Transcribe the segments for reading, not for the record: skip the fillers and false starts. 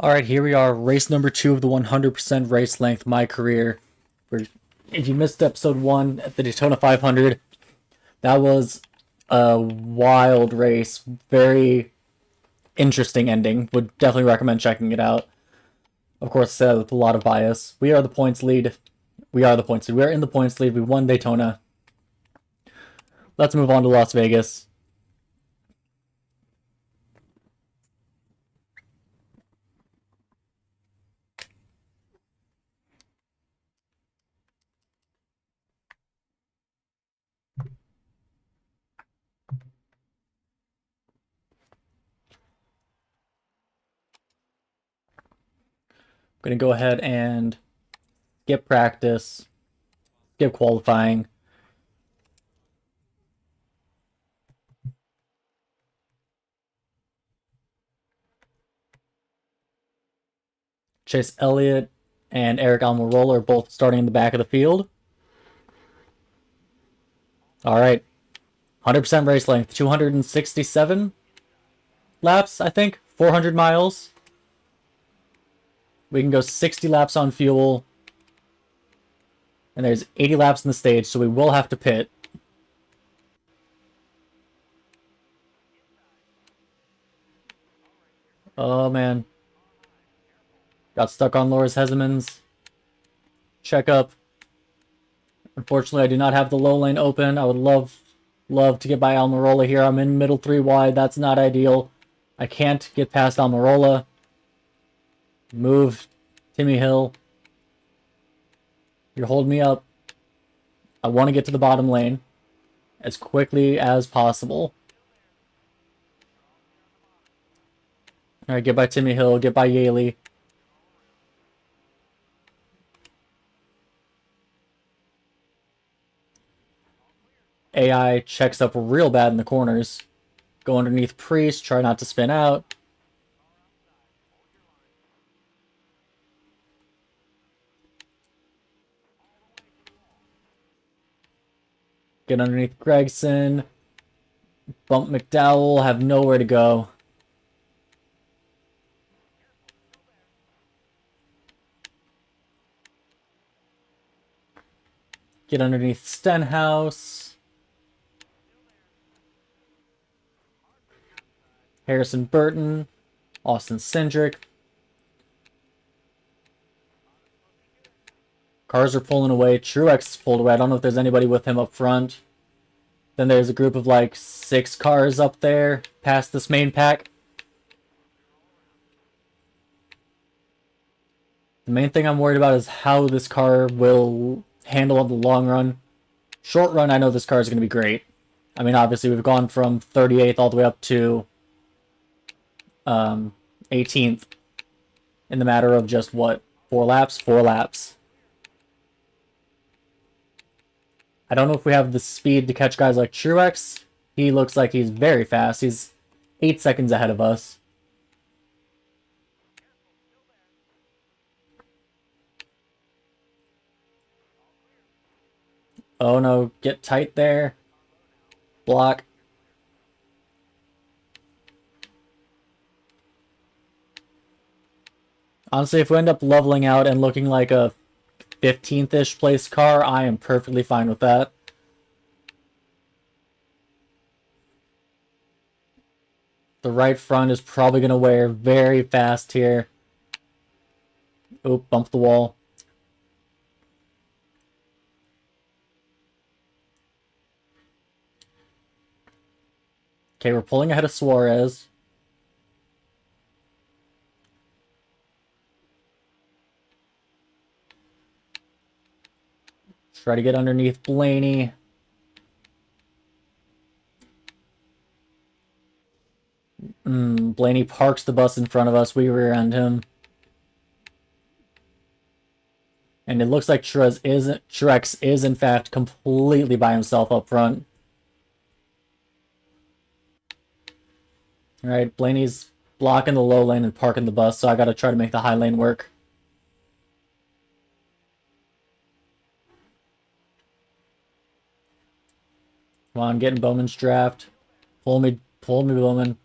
Alright, here we are, race number 2 of the 100% race length My Career. If you missed episode 1 at the Daytona 500, that was a wild race. Very interesting ending. Would definitely recommend checking it out. Of course, with a lot of bias. We are the points lead. We are the points lead. We are in the points lead. We won Daytona. Let's move on to Las Vegas. I'm going to go ahead and skip practice, skip qualifying. Chase Elliott and Eric Almirola are both starting in the back of the field. All right. 100% race length. 267 laps, I think. 400 miles. We can go 60 laps on fuel. And there's 80 laps in the stage, so we will have to pit. Oh, man. Got stuck on Loris Heseman's checkup. Unfortunately, I do not have the low lane open. I would love to get by Almirola here. I'm in middle 3 wide. That's not ideal. I can't get past Almirola. Move, Timmy Hill. You're holding me up. I want to get to the bottom lane as quickly as possible. Alright, get by Timmy Hill. Get by Yaley. AI checks up real bad in the corners. Go underneath Priest. Try not to spin out. Get underneath Gregson. Bump McDowell. Have nowhere to go. Get underneath Stenhouse. Harrison Burton. Austin Cindric. Cars are pulling away. Truex is pulled away. I don't know if there's anybody with him up front. Then there's a group of like 6 cars up there past this main pack. The main thing I'm worried about is how this car will handle in the long run. Short run, I know this car is going to be great. I mean, obviously, we've gone from 38th all the way up to 18th in the matter of just, what, 4 laps? 4 laps. I don't know if we have the speed to catch guys like Truex. He looks like he's very fast. He's 8 seconds ahead of us. Oh no, get tight there. Block. Honestly, if we end up leveling out and looking like a 15th-ish place car, I am perfectly fine with that. The right front is probably going to wear very fast here. Oop, bump the wall. Okay, we're pulling ahead of Suarez. Try to get underneath Blaney. Blaney parks the bus in front of us. We rear-end him. And it looks like Truex is in fact completely by himself up front. Alright, Blaney's blocking the low lane and parking the bus, so I gotta try to make the high lane work. Come on, get in Bowman's draft. Pull me, Bowman.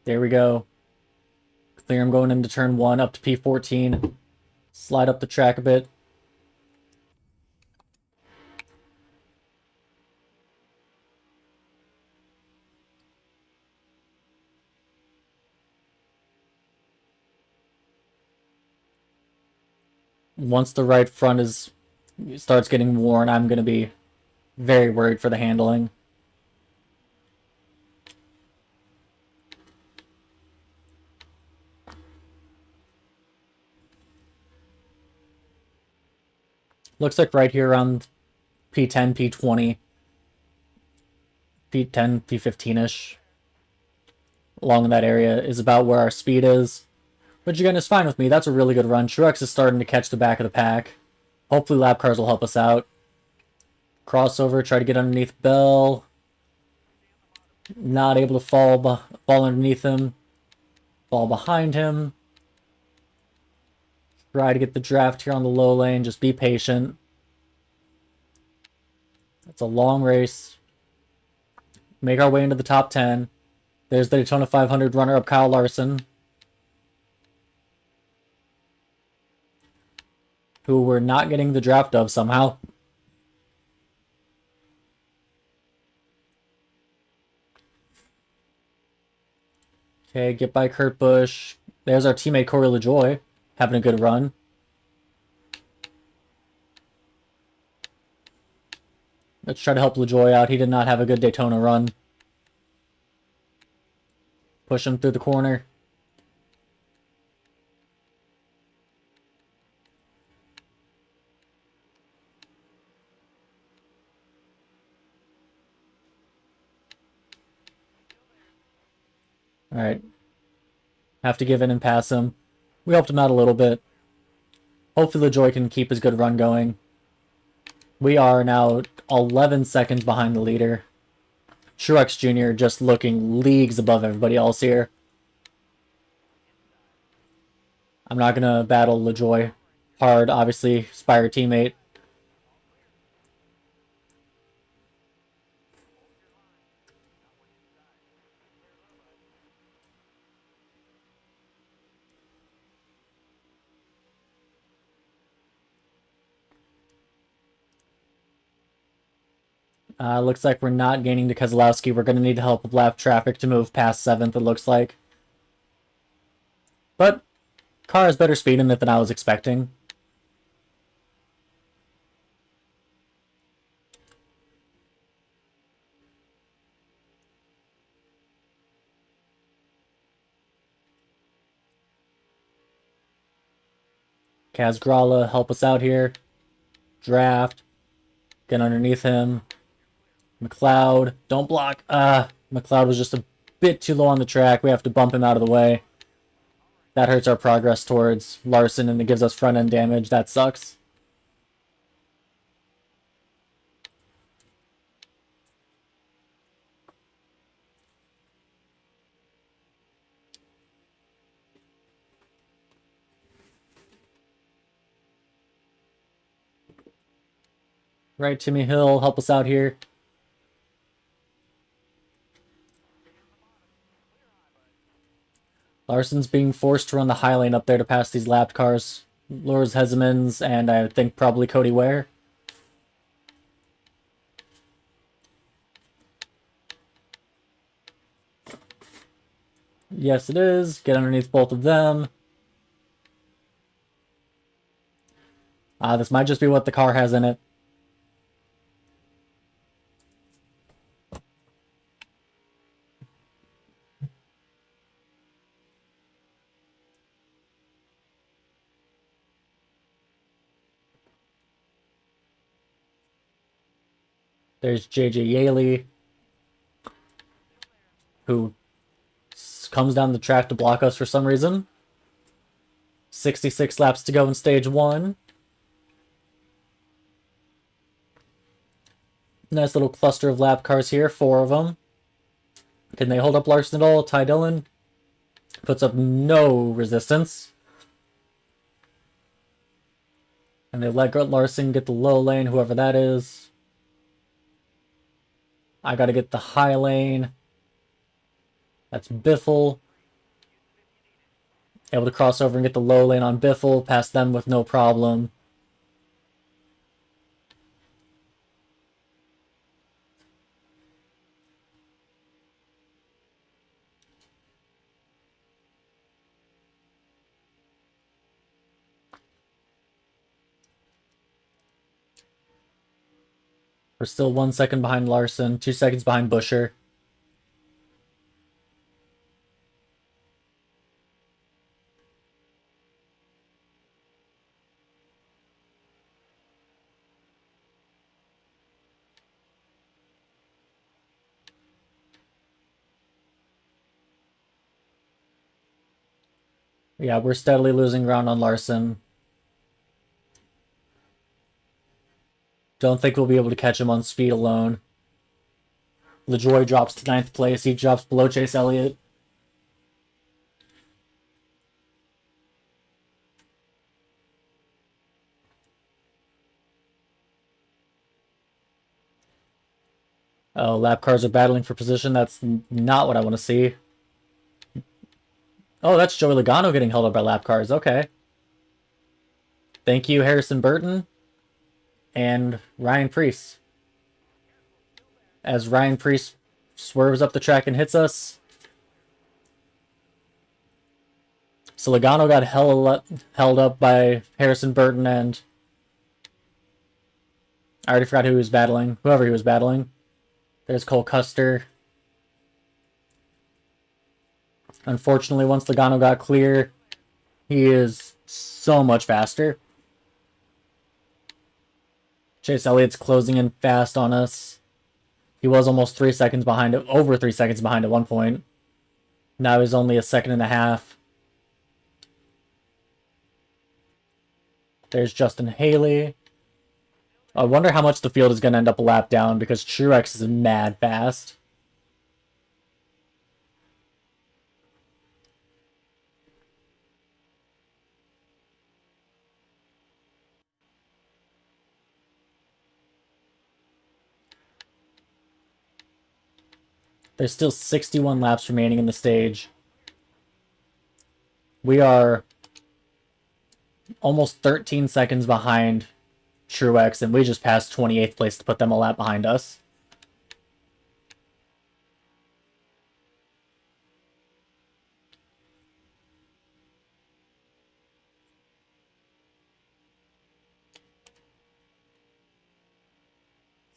There we go. Clear him going into turn 1 up to P14. Slide up the track a bit. Once the right front starts getting worn, I'm going to be very worried for the handling. Looks like right here around P10, P20, P10, P15-ish, along that area is about where our speed is. Which again is fine with me. That's a really good run. Truex is starting to catch the back of the pack. Hopefully lap cars will help us out. Crossover, try to get underneath Bell. Not able to fall underneath him. Fall behind him. Try to get the draft here on the low lane. Just be patient. It's a long race. Make our way into the top 10. There's the Daytona 500 runner-up Kyle Larson, who we're not getting the draft of somehow. Okay, get by Kurt Busch. There's our teammate Corey LaJoie, having a good run. Let's try to help LaJoie out. He did not have a good Daytona run. Push him through the corner. Alright. Have to give in and pass him. We helped him out a little bit. Hopefully LaJoie can keep his good run going. We are now 11 seconds behind the leader. Truex Jr. just looking leagues above everybody else here. I'm not going to battle LaJoie hard, obviously. Spire teammate. Looks like we're not gaining to Keselowski. We're going to need help with lap traffic to move past 7th, it looks like. But car has better speed in it than I was expecting. Kaz Gralla, help us out here. Draft. Get underneath him. McLeod, don't block. McLeod was just a bit too low on the track. We have to bump him out of the way. That hurts our progress towards Larson, and it gives us front-end damage. That sucks. Right, Timmy Hill, help us out here. Larson's being forced to run the high lane up there to pass these lapped cars. Lures Hesemans, and I think probably Cody Ware. Yes, it is. Get underneath both of them. This might just be what the car has in it. There's JJ Yaley, who comes down the track to block us for some reason. 66 laps to go in stage 1. Nice little cluster of lap cars here, 4 of them. Can they hold up Larson at all? Ty Dillon puts up no resistance. And they let Larson get the low lane, whoever that is. I gotta get the high lane. That's Biffle. Able to cross over and get the low lane on Biffle, past them with no problem. We're still 1 second behind Larson, 2 seconds behind Buescher. Yeah, we're steadily losing ground on Larson. Don't think we'll be able to catch him on speed alone. LaJoy drops to 9th place. He drops below Chase Elliott. Oh, lap cars are battling for position. That's not what I want to see. Oh, that's Joey Logano getting held up by lap cars. Okay. Thank you, Harrison Burton and Ryan Preece. As Ryan Preece swerves up the track and hits us. So Logano got held up by Harrison Burton and... I already forgot who he was battling. Whoever he was battling. There's Cole Custer. Unfortunately, once Logano got clear, he is so much faster. Chase Elliott's closing in fast on us. He was almost 3 seconds behind, over 3 seconds behind at one point. Now he's only a second and a half. There's Justin Haley. I wonder how much the field is going to end up a lap down because Truex is mad fast. There's still 61 laps remaining in the stage. We are almost 13 seconds behind Truex, and we just passed 28th place to put them a lap behind us.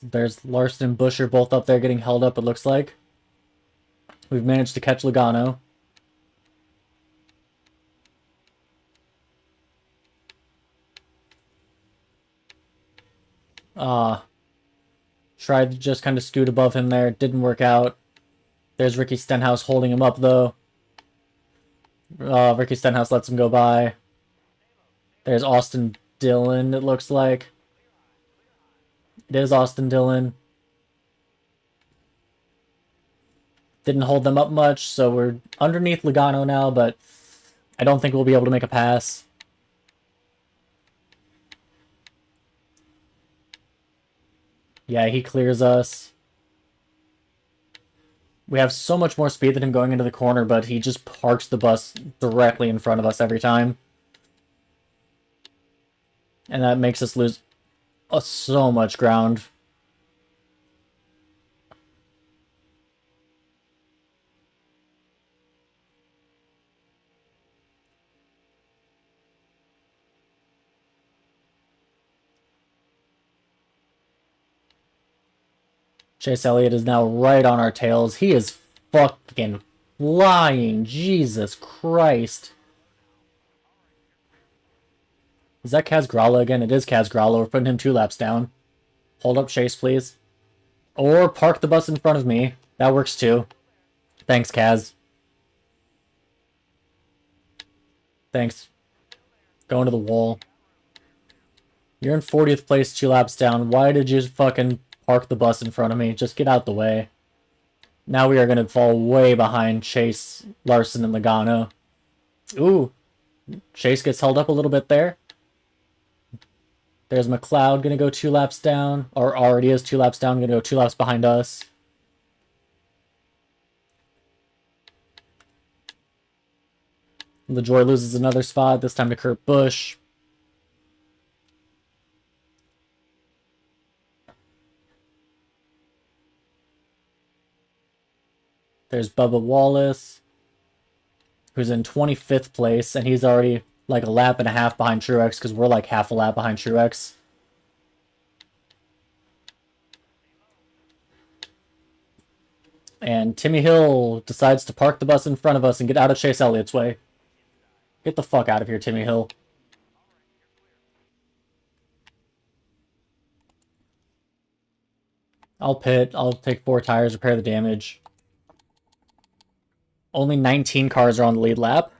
There's Larson and Buescher both up there getting held up, it looks like. We've managed to catch Logano. Tried to just kind of scoot above him there. It didn't work out. There's Ricky Stenhouse holding him up, though. Ricky Stenhouse lets him go by. There's Austin Dillon, it looks like. It is Austin Dillon. Didn't hold them up much, so we're underneath Logano now, but I don't think we'll be able to make a pass. Yeah, he clears us. We have so much more speed than him going into the corner, but he just parks the bus directly in front of us every time. And that makes us lose so much ground. Chase Elliott is now right on our tails. He is fucking flying. Jesus Christ. Is that Kaz Gralla again? It is Kaz Gralla. We're putting him 2 laps down. Hold up Chase, please. Or park the bus in front of me. That works too. Thanks, Kaz. Thanks. Going to the wall. You're in 40th place 2 laps down. Why did you fucking park the bus in front of me? Just get out the way. Now we are going to fall way behind Chase, Larson, and Logano. Ooh. Chase gets held up a little bit there. There's McLeod going to go 2 laps down. Or already is 2 laps down. Going to go 2 laps behind us. LaJoy loses another spot, this time to Kurt Busch. There's Bubba Wallace, who's in 25th place, and he's already like a lap and a half behind Truex because we're like half a lap behind Truex. And Timmy Hill decides to park the bus in front of us and get out of Chase Elliott's way. Get the fuck out of here, Timmy Hill. I'll pit. I'll take 4 tires, repair the damage. Only 19 cars are on the lead lap.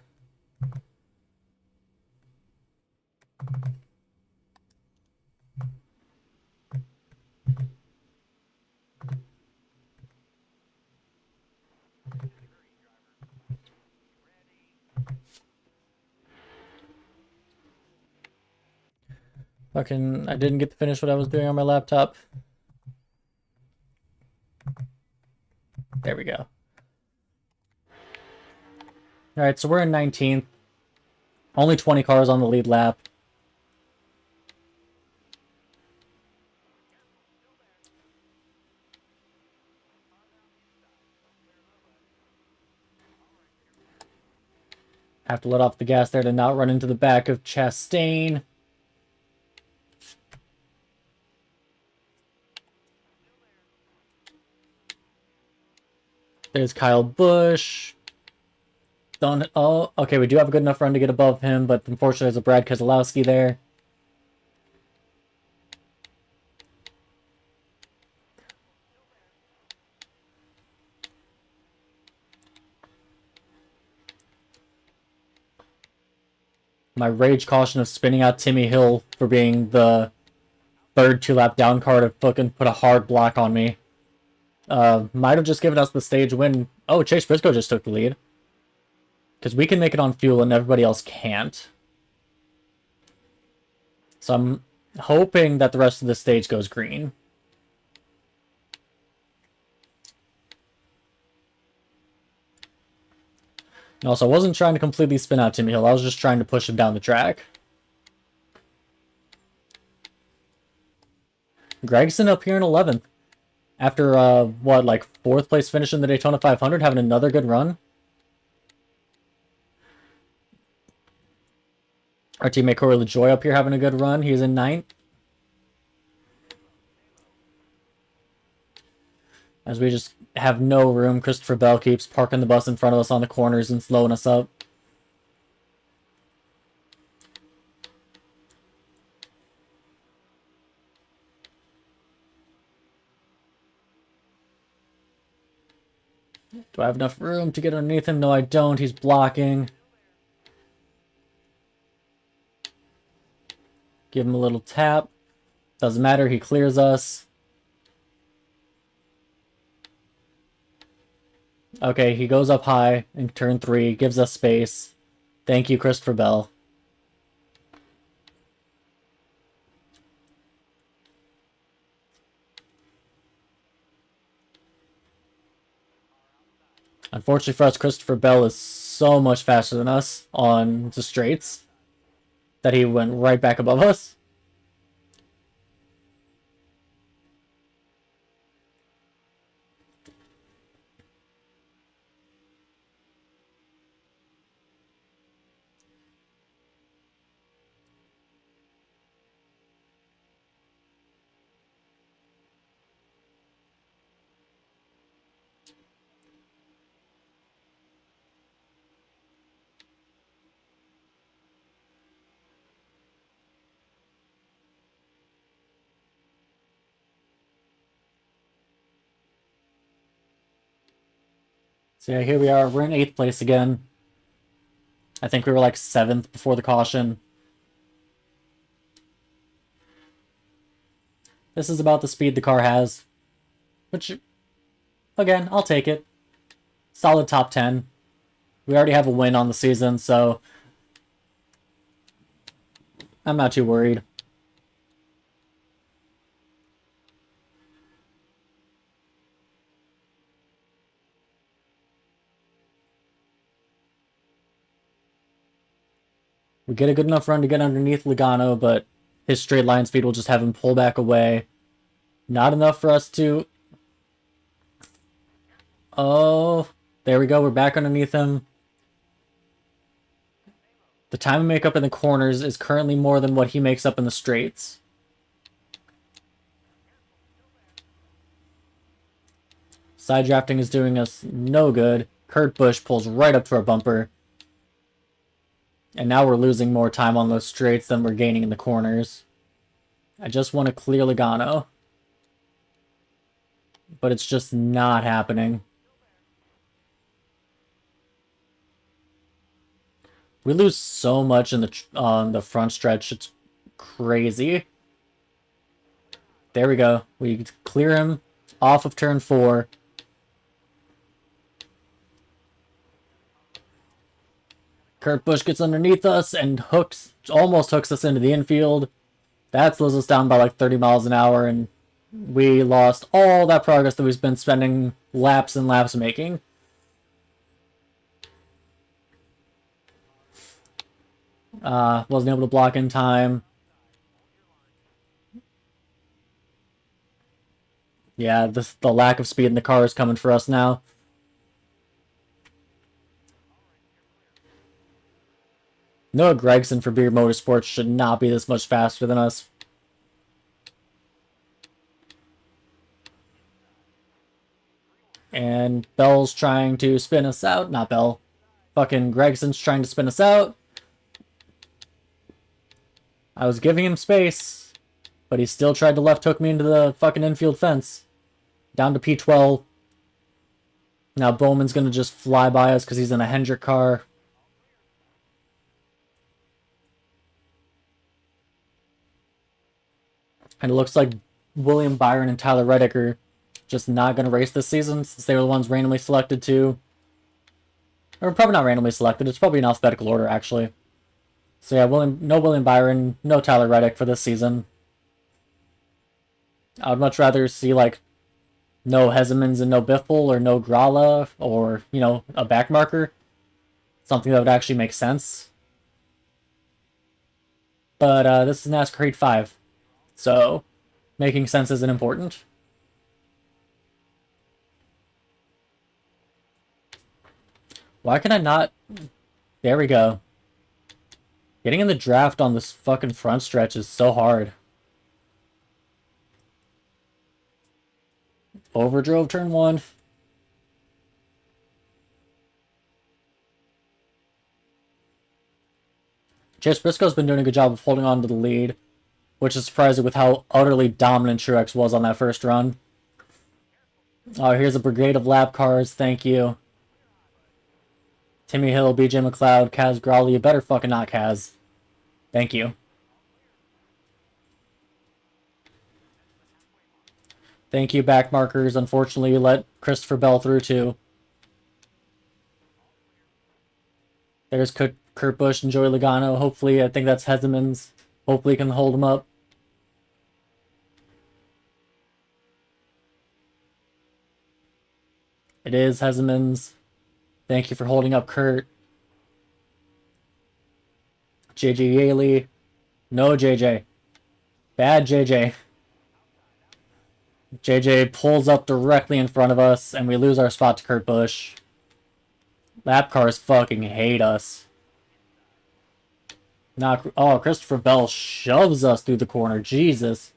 Fucking, I didn't get to finish what I was doing on my laptop. There we go. Alright, so we're in 19th. Only 20 cars on the lead lap. Have to let off the gas there to not run into the back of Chastain. There's Kyle Busch. Don't. Oh, okay, we do have a good enough run to get above him, but unfortunately there's a Brad Keselowski there. My rage caution of spinning out Timmy Hill for being the third 2-lap down car to fucking put a hard block on me. Might have just given us the stage win. Oh, Chase Briscoe just took the lead. Because we can make it on fuel and everybody else can't. So I'm hoping that the rest of the stage goes green. And also, I wasn't trying to completely spin out Timmy Hill. I was just trying to push him down the track. Gregson up here in 11th. After, what, like 4th place finish in the Daytona 500, having another good run. Our teammate Corey LaJoy up here having a good run. He's in 9th. As we just have no room, Christopher Bell keeps parking the bus in front of us on the corners and slowing us up. Do I have enough room to get underneath him? No, I don't. He's blocking. Give him a little tap. Doesn't matter. He clears us. Okay, he goes up high in turn 3. Gives us space. Thank you, Christopher Bell. Unfortunately for us, Christopher Bell is so much faster than us on the straights that he went right back above us. So yeah, here we are. We're in 8th place again. I think we were like 7th before the caution. This is about the speed the car has. Which, again, I'll take it. Solid top 10. We already have a win on the season, so I'm not too worried. We get a good enough run to get underneath Logano, but his straight line speed will just have him pull back away. Not enough for us to... Oh, there we go. We're back underneath him. The time we make up in the corners is currently more than what he makes up in the straights. Side drafting is doing us no good. Kurt Busch pulls right up to our bumper. And now we're losing more time on those straights than we're gaining in the corners. I just want to clear Logano. But it's just not happening. We lose so much in the front stretch. It's crazy. There we go. We clear him off of turn 4. Kurt Busch gets underneath us and almost hooks us into the infield. That slows us down by like 30 miles an hour, and we lost all that progress that we've been spending laps and laps making. Wasn't able to block in time. Yeah, the lack of speed in the car is coming for us now. Noah Gragson for Beer Motorsports should not be this much faster than us. And Bell's trying to spin us out. Not Bell. Fucking Gregson's trying to spin us out. I was giving him space, but he still tried to left hook me into the fucking infield fence. Down to P12. Now Bowman's going to just fly by us because he's in a Hendrick car. And it looks like William Byron and Tyler Reddick are just not going to race this season since they were the ones randomly selected to... Or probably not randomly selected. It's probably in alphabetical order, actually. So yeah, no William Byron, no Tyler Reddick for this season. I would much rather see, like, no Hezemans and no Biffle, or no Grala, or, you know, a back marker. Something that would actually make sense. But this is NASCAR Heat 5. So, making sense isn't important. Why can I not... There we go. Getting in the draft on this fucking front stretch is so hard. Overdrove turn 1. Chase Briscoe's been doing a good job of holding on to the lead, which is surprising with how utterly dominant Truex was on that first run. Oh, here's a brigade of lap cars. Thank you. Timmy Hill, BJ McLeod, Kaz Growley. You better fucking not, Kaz. Thank you. Thank you, back markers. Unfortunately, you let Christopher Bell through, too. There's Kurt Busch and Joey Logano. Hopefully, I think that's Hezemans. Hopefully, he can hold him up. It is Hezemans. Thank you for holding up Kurt. JJ Yaley. No JJ. Bad JJ. JJ pulls up directly in front of us, and we lose our spot to Kurt Busch. Lap cars fucking hate us. Oh, Christopher Bell shoves us through the corner. Jesus.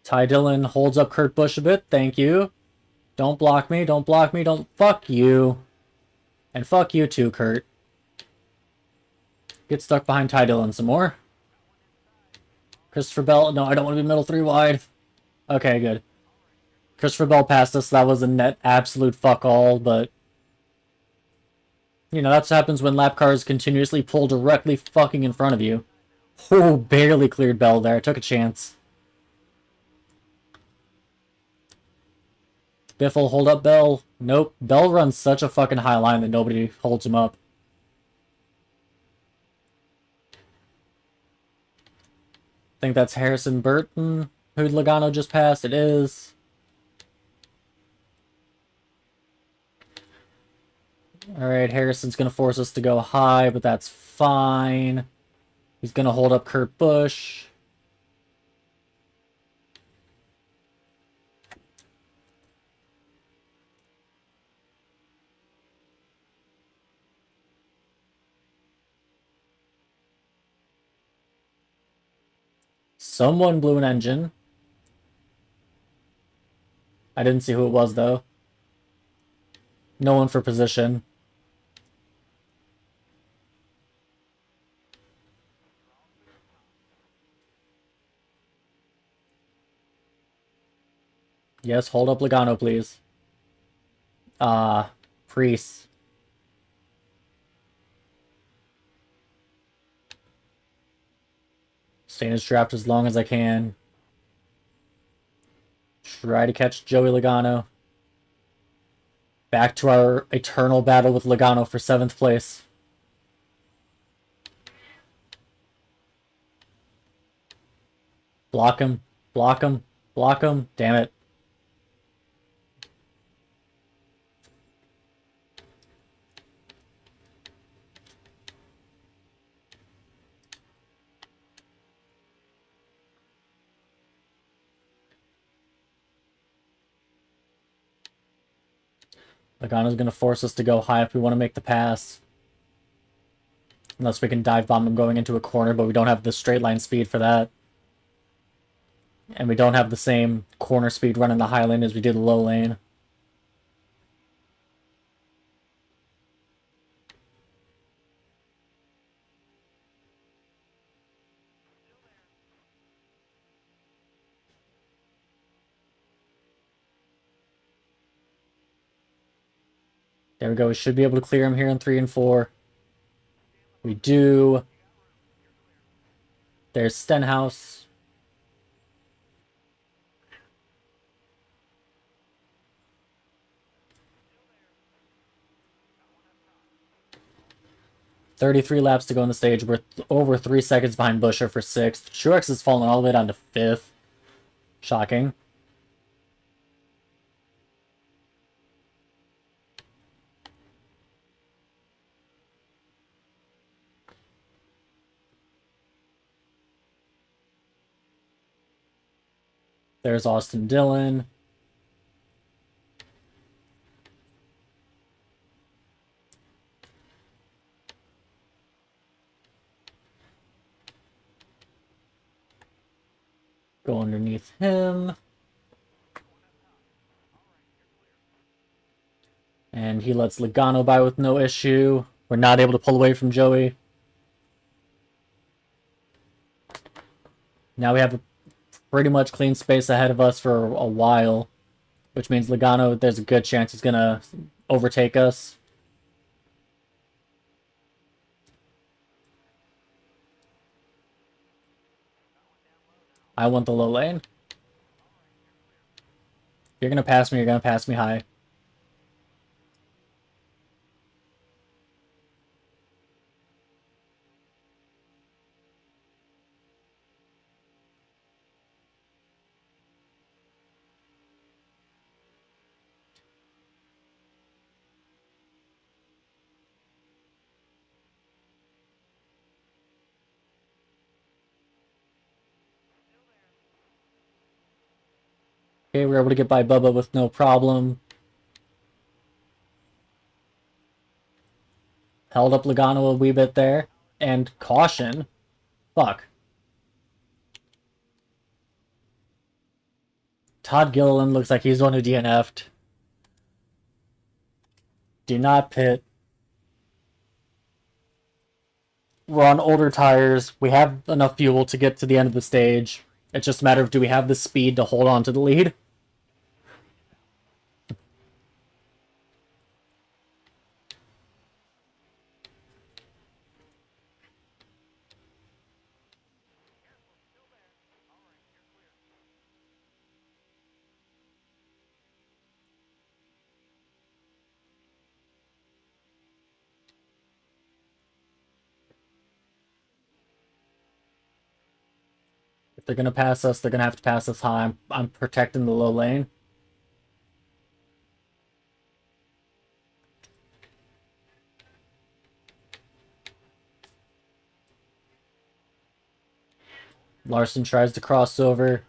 Ty Dillon holds up Kurt Busch a bit. Thank you. Don't block me. Don't block me. Don't... Fuck you. And fuck you too, Kurt. Get stuck behind Ty Dillon some more. Christopher Bell... No, I don't want to be middle 3 wide. Okay, good. Christopher Bell passed us. That was a net absolute fuck all, but... You know, that's what happens when lap cars continuously pull directly fucking in front of you. Oh, barely cleared Bell there. I took a chance. Biffle, hold up Bell. Nope. Bell runs such a fucking high line that nobody holds him up. think that's Harrison Burton, who Logano just passed. It is. Alright, Harrison's going to force us to go high, but that's fine. He's going to hold up Kurt Busch. Someone blew an engine. I didn't see who it was, though. No one for position. Yes, hold up Logano, please. Priest. Staying strapped as long as I can. Try to catch Joey Logano. Back to our eternal battle with Logano for 7th place. Block him. Block him. Block him. Damn it. Logano's going to force us to go high if we want to make the pass. Unless we can dive bomb him going into a corner, but we don't have the straight line speed for that. And we don't have the same corner speed running the high lane as we do the low lane. There we go. We should be able to clear him here in 3 and 4. We do. There's Stenhouse. "33 laps to go on the stage. We're over 3 seconds behind Buescher for 6th. Truex has fallen all the way down to 5th. Shocking. There's Austin Dillon. Go underneath him. And he lets Logano by with no issue. We're not able to pull away from Joey. Now we have a pretty much clean space ahead of us for a while. Which means Logano, there's a good chance he's going to overtake us. I want the low lane. If you're going to pass me, you're going to pass me high. Okay, we're able to get by Bubba with no problem. Held up Logano a wee bit there. And caution. Fuck. Todd Gilliland looks like he's the one who DNF'd. Do not pit. We're on older tires. We have enough fuel to get to the end of the stage. It's just a matter of, do we have the speed to hold on to the lead? If they're going to pass us, they're going to have to pass us high. I'm protecting the low lane. Larson tries to cross over.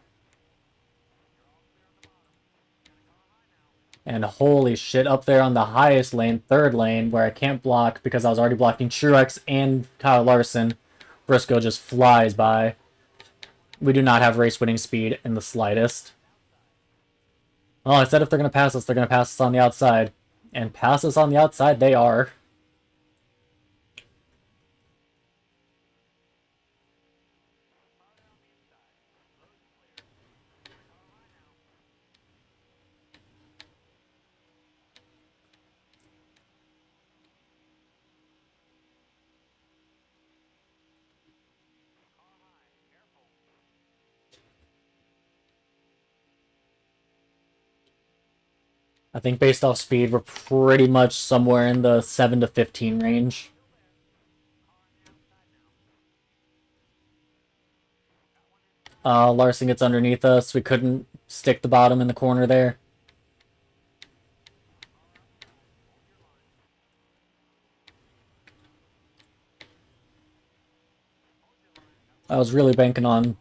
And holy shit, up there on the highest lane, third lane, where I can't block because I was already blocking Truex and Kyle Larson, Briscoe just flies by. We do not have race-winning speed in the slightest. Well, I said if they're going to pass us, they're going to pass us on the outside. And pass us on the outside, they are. I think based off speed, we're pretty much somewhere in the 7 to 15 range. Larson gets underneath us. We couldn't stick the bottom in the corner there. I was really banking on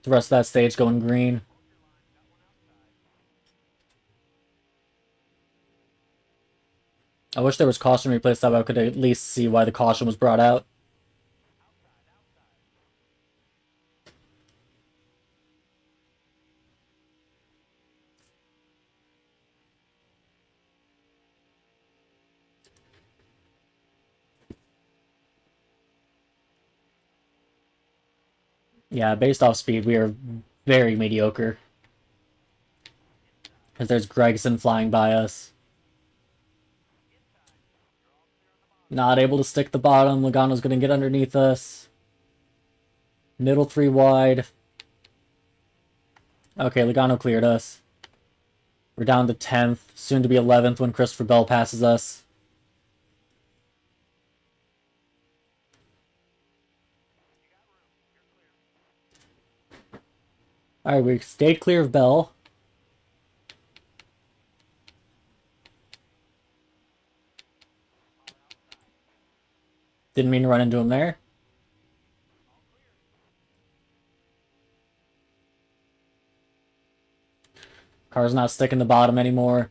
the rest of that stage going green. I wish there was caution replaced that way I could at least see why the caution was brought out. Yeah, based off speed, we are very mediocre. Because there's Gregson flying by us. Not able to stick the bottom. Logano's going to get underneath us. Middle 3 wide. Okay, Logano cleared us. We're down to 10th, soon to be 11th when Christopher Bell passes us. Alright, we stayed clear of Bell. Didn't mean to run into him there. Car's not sticking the bottom anymore.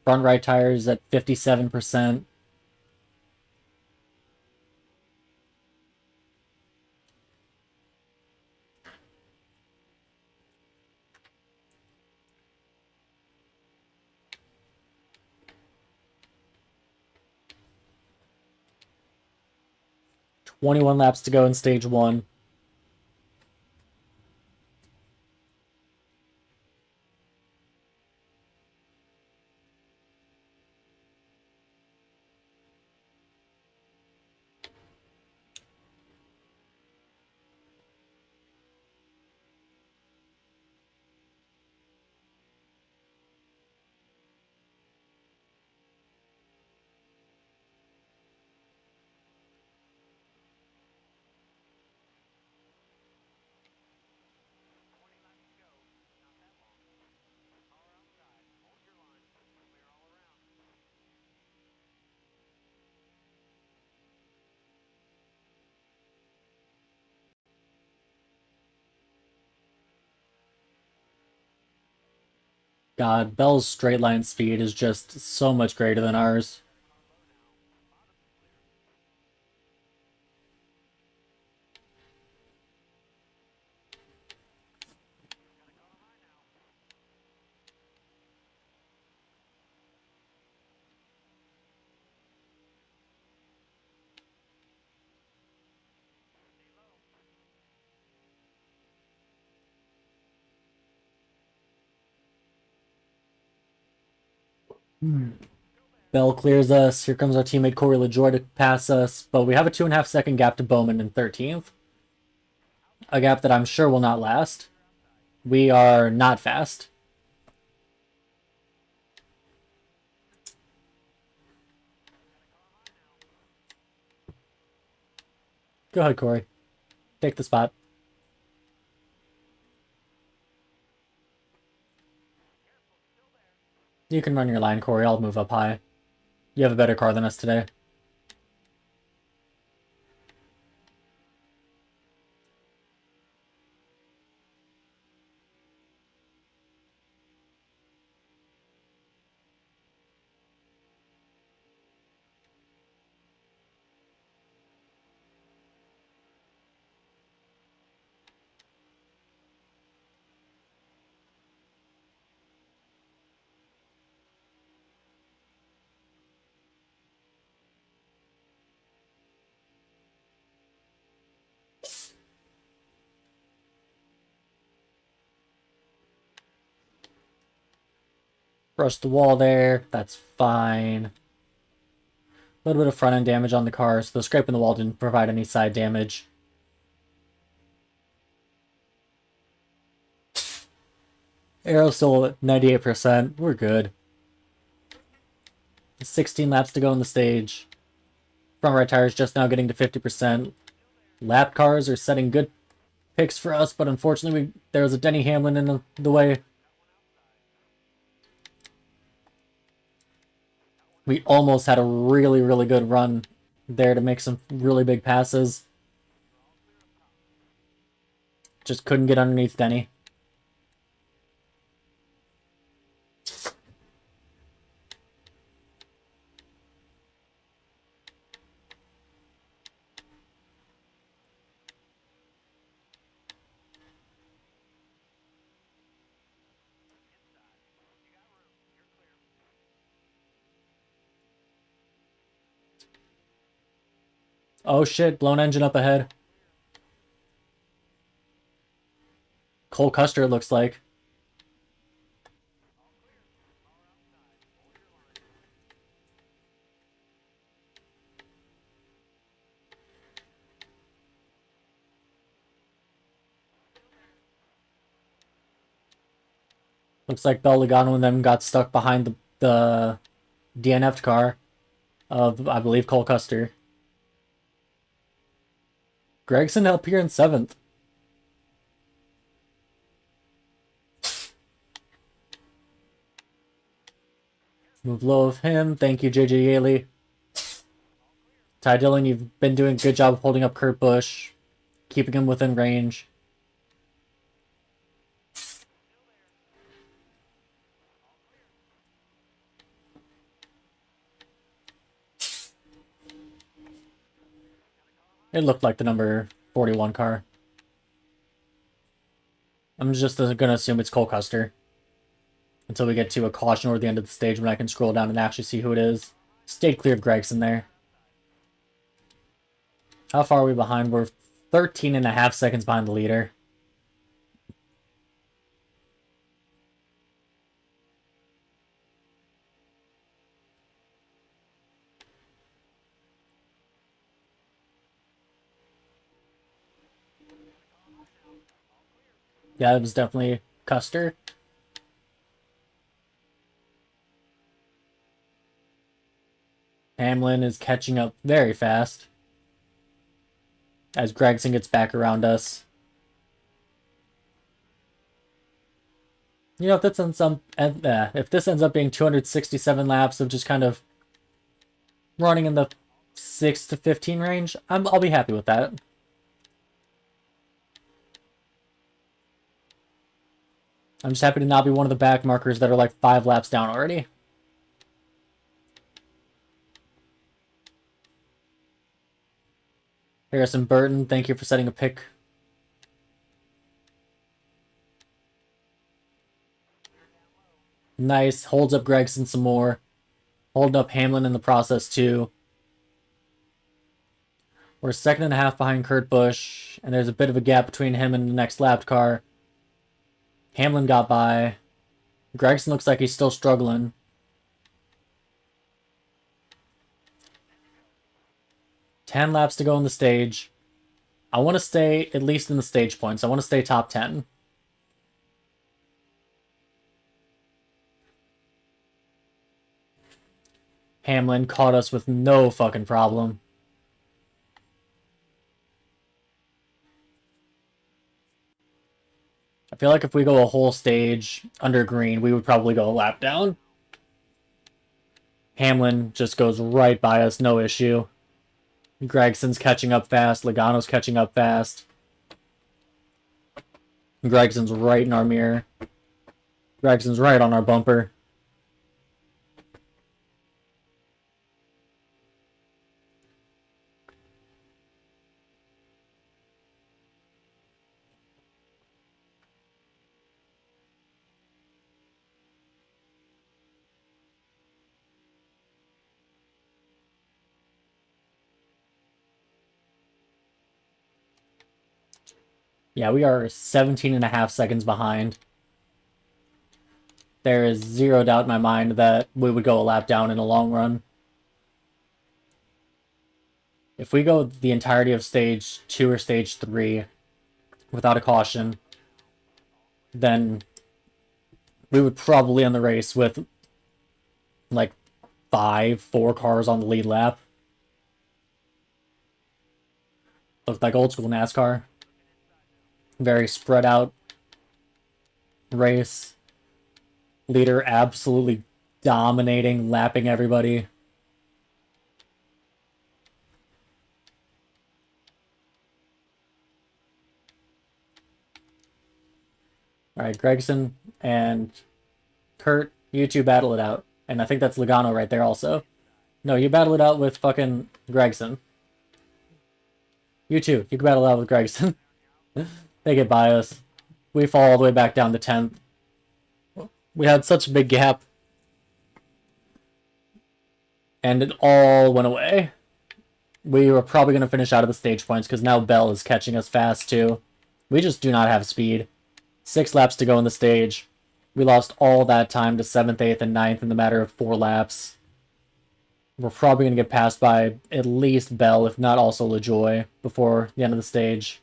Front right tire's at 57%. "21 laps to go in stage 1. God, Bell's straight line speed is just so much greater than ours. Bell clears us. Here comes our teammate Corey LaJoy to pass us, but we have a 2.5-second gap to Bowman in 13th. A gap that I'm sure will not last. We are not fast. Go ahead, Corey. Take the spot. You can run your line, Corey. I'll move up high. You have a better car than us today. Brush the wall there. That's fine. A little bit of front end damage on the car, so the scrape in the wall didn't provide any side damage. Aero's still at 98%. We're good. 16 laps to go on the stage. Front right tires just now getting to 50%. Lap cars are setting good picks for us, but unfortunately there was a Denny Hamlin in the way. We almost had a really, really good run there to make some really big passes. Just couldn't get underneath Denny. Oh shit, blown engine up ahead. Cole Custer, it looks like. Looks like Bellegano and them got stuck behind the DNF'd car of, I believe, Cole Custer. Gregson up here in 7th. Move low of him. Thank you, JJ Yaley. Ty Dillon, you've been doing a good job of holding up Kurt Busch, keeping him within range. It looked like the number 41 car. I'm just going to assume it's Cole Custer until we get to a caution or the end of the stage when I can scroll down and actually see who it is. Stayed clear of Gregson there. How far are we behind? We're 13.5 seconds behind the leader. Yeah, it was definitely Custer. Hamlin is catching up very fast as Gregson gets back around us. You know, if this ends up being 267 laps of just kind of running in the 6 to 15 range, I'll be happy with that. I'm just happy to not be one of the back markers that are like 5 laps down already. Harrison Burton, thank you for setting a pick. Nice. Holds up Gregson some more. Holding up Hamlin in the process too. We're 1.5 behind Kurt Busch, and there's a bit of a gap between him and the next lapped car. Hamlin got by. Gregson looks like he's still struggling. Ten laps to go on the stage. I want to stay at least in the stage points. I want to stay top 10. Hamlin caught us with no fucking problem. I feel like if we go a whole stage under green, we would probably go a lap down. Hamlin just goes right by us, no issue. Gregson's catching up fast. Logano's catching up fast. Gregson's right in our mirror. Gregson's right on our bumper. Yeah, we are 17.5 seconds behind. There is zero doubt in my mind that we would go a lap down in the long run. If we go the entirety of stage 2 or stage 3 without a caution, then we would probably end the race with like 4 cars on the lead lap. Looks like old school NASCAR. Very spread out race. Leader absolutely dominating, lapping everybody. Alright, Gregson and Kurt, you two battle it out. And I think that's Logano right there also. No, you battle it out with fucking Gregson. You two, you can battle it out with Gregson. They get by us. We fall all the way back down to 10th. We had such a big gap. And it all went away. We were probably going to finish out of the stage points because now Bell is catching us fast too. We just do not have speed. 6 laps to go in the stage. We lost all that time to 7th, 8th, and 9th in the matter of 4 laps. We're probably going to get passed by at least Bell, if not also LaJoy, before the end of the stage.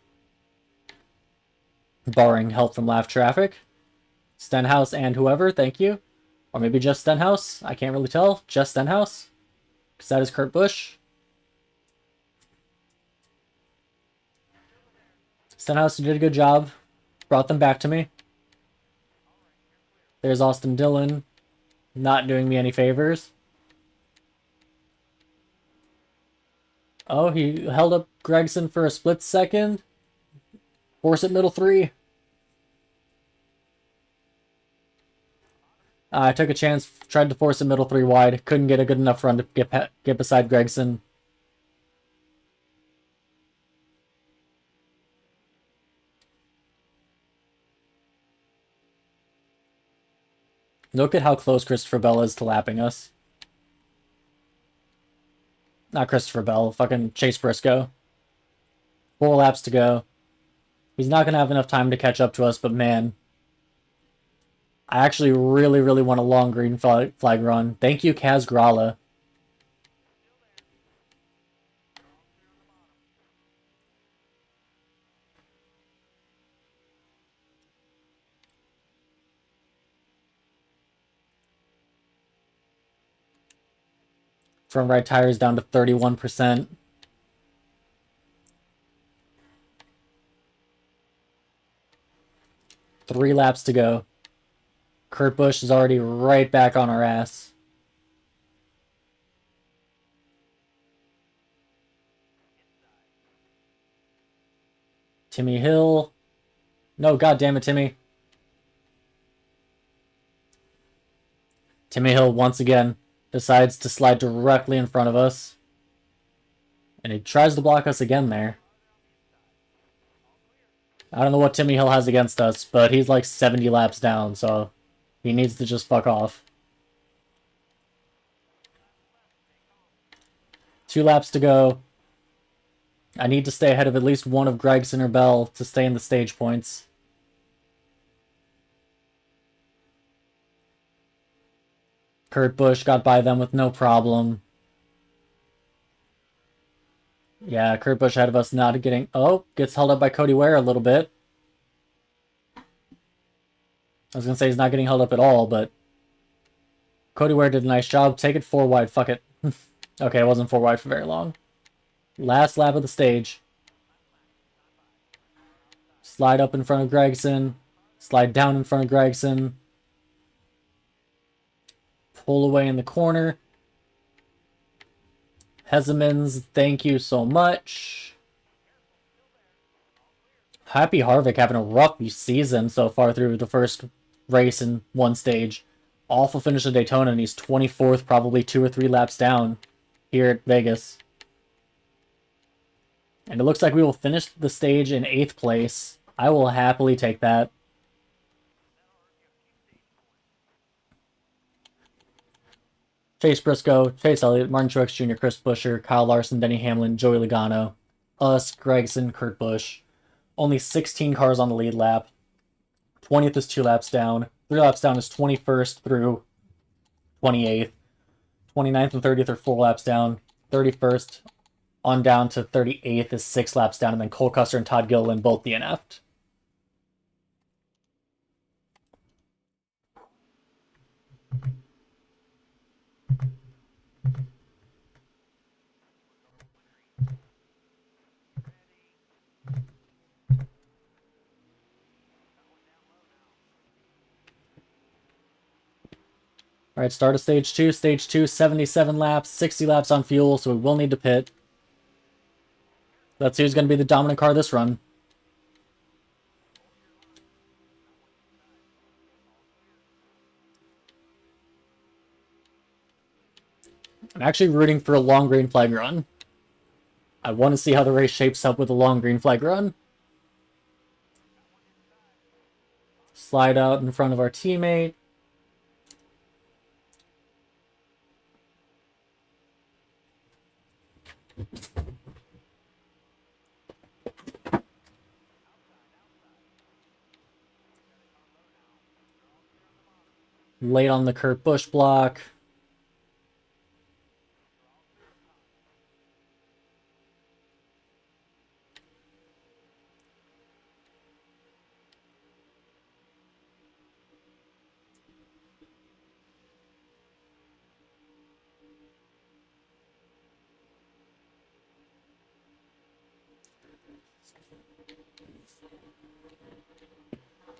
Barring help from lap traffic. Stenhouse and whoever, thank you. Or maybe just Stenhouse, I can't really tell. Just Stenhouse. Because that is Kurt Busch. Stenhouse, you did a good job. Brought them back to me. There's Austin Dillon. Not doing me any favors. Oh, he held up Gregson for a split second. Force it middle 3. I took a chance, tried to force it middle 3 wide. Couldn't get a good enough run to get beside Gregson. Look at how close Christopher Bell is to lapping us. Not Christopher Bell, fucking Chase Briscoe. 4 laps to go. He's not going to have enough time to catch up to us, but man. I actually really, really want a long green flag run. Thank you, Kaz Grala. Front right tires down to 31%. Three laps to go. Kurt Busch is already right back on our ass. Timmy Hill. No, goddammit, Timmy. Timmy Hill once again decides to slide directly in front of us. And he tries to block us again there. I don't know what Timmy Hill has against us, but he's like 70 laps down, so he needs to just fuck off. 2 laps to go. I need to stay ahead of at least one of Gregson or Bell to stay in the stage points. Kurt Busch got by them with no problem. Yeah, Kurt Busch ahead of us not getting... Oh, gets held up by Cody Ware a little bit. I was going to say he's not getting held up at all, but... Cody Ware did a nice job. Take it 4 wide. Fuck it. Okay, it wasn't 4 wide for very long. Last lap of the stage. Slide up in front of Gregson. Slide down in front of Gregson. Pull away in the corner. Hesemans, thank you so much. Happy Harvick having a rough season so far through the first race in one stage. Awful finish at Daytona, and he's 24th, probably 2 or 3 laps down here at Vegas. And it looks like we will finish the stage in 8th place. I will happily take that. Chase Briscoe, Chase Elliott, Martin Truex Jr., Chris Buescher, Kyle Larson, Denny Hamlin, Joey Logano, us, Gregson, Kurt Busch. Only 16 cars on the lead lap. 20th is 2 laps down. 3 laps down is 21st through 28th. 29th and 30th are 4 laps down. 31st on down to 38th is 6 laps down. And then Cole Custer and Todd Gilliland both DNF'd. Alright, start of stage 2. Stage 2, 77 laps, 60 laps on fuel, so we will need to pit. Let's see who's going to be the dominant car this run. I'm actually rooting for a long green flag run. I want to see how the race shapes up with a long green flag run. Slide out in front of our teammate. Late on the Kurt Busch block.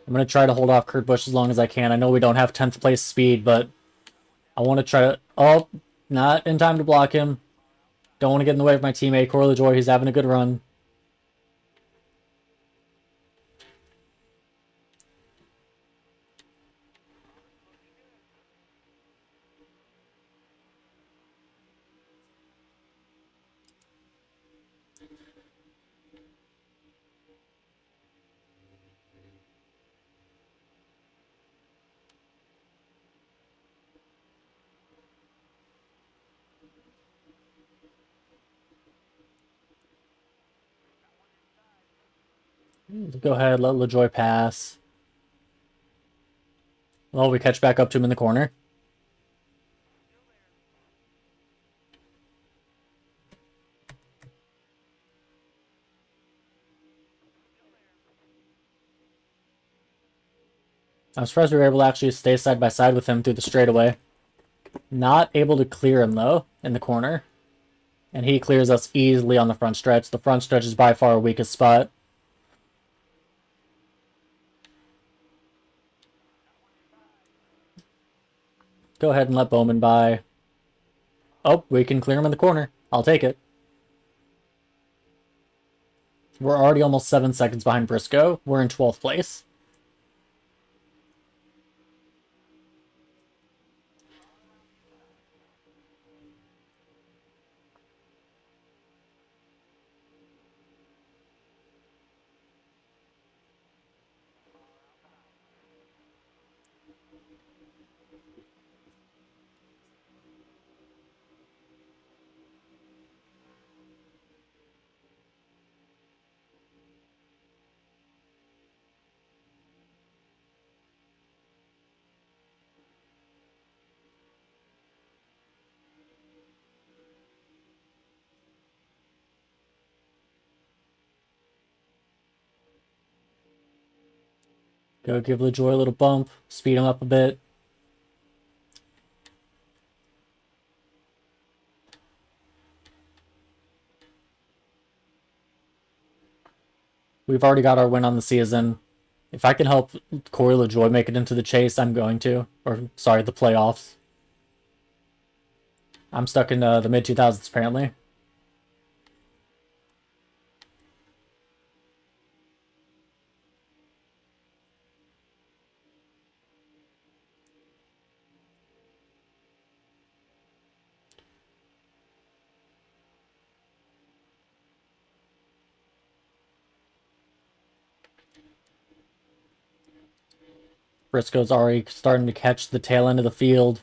I'm going to try to hold off Kurt Busch as long as I can. I know we don't have 10th place speed, but I want to try to... Oh, not in time to block him. Don't want to get in the way of my teammate, Corey LaJoie. He's having a good run. Go ahead, let LaJoie pass. Well, we catch back up to him in the corner. I'm surprised we were able to actually stay side by side with him through the straightaway. Not able to clear him, though, in the corner. And he clears us easily on the front stretch. The front stretch is by far our weakest spot. Go ahead and let Bowman by. Oh, we can clear him in the corner. I'll take it. We're already almost 7 seconds behind Briscoe. We're in 12th place. Go give LaJoie a little bump, speed him up a bit. We've already got our win on the season. If I can help Corey LaJoie make it into the chase, I'm going to. Or, sorry, the playoffs. I'm stuck in the mid-2000s, apparently. Briscoe's already starting to catch the tail end of the field.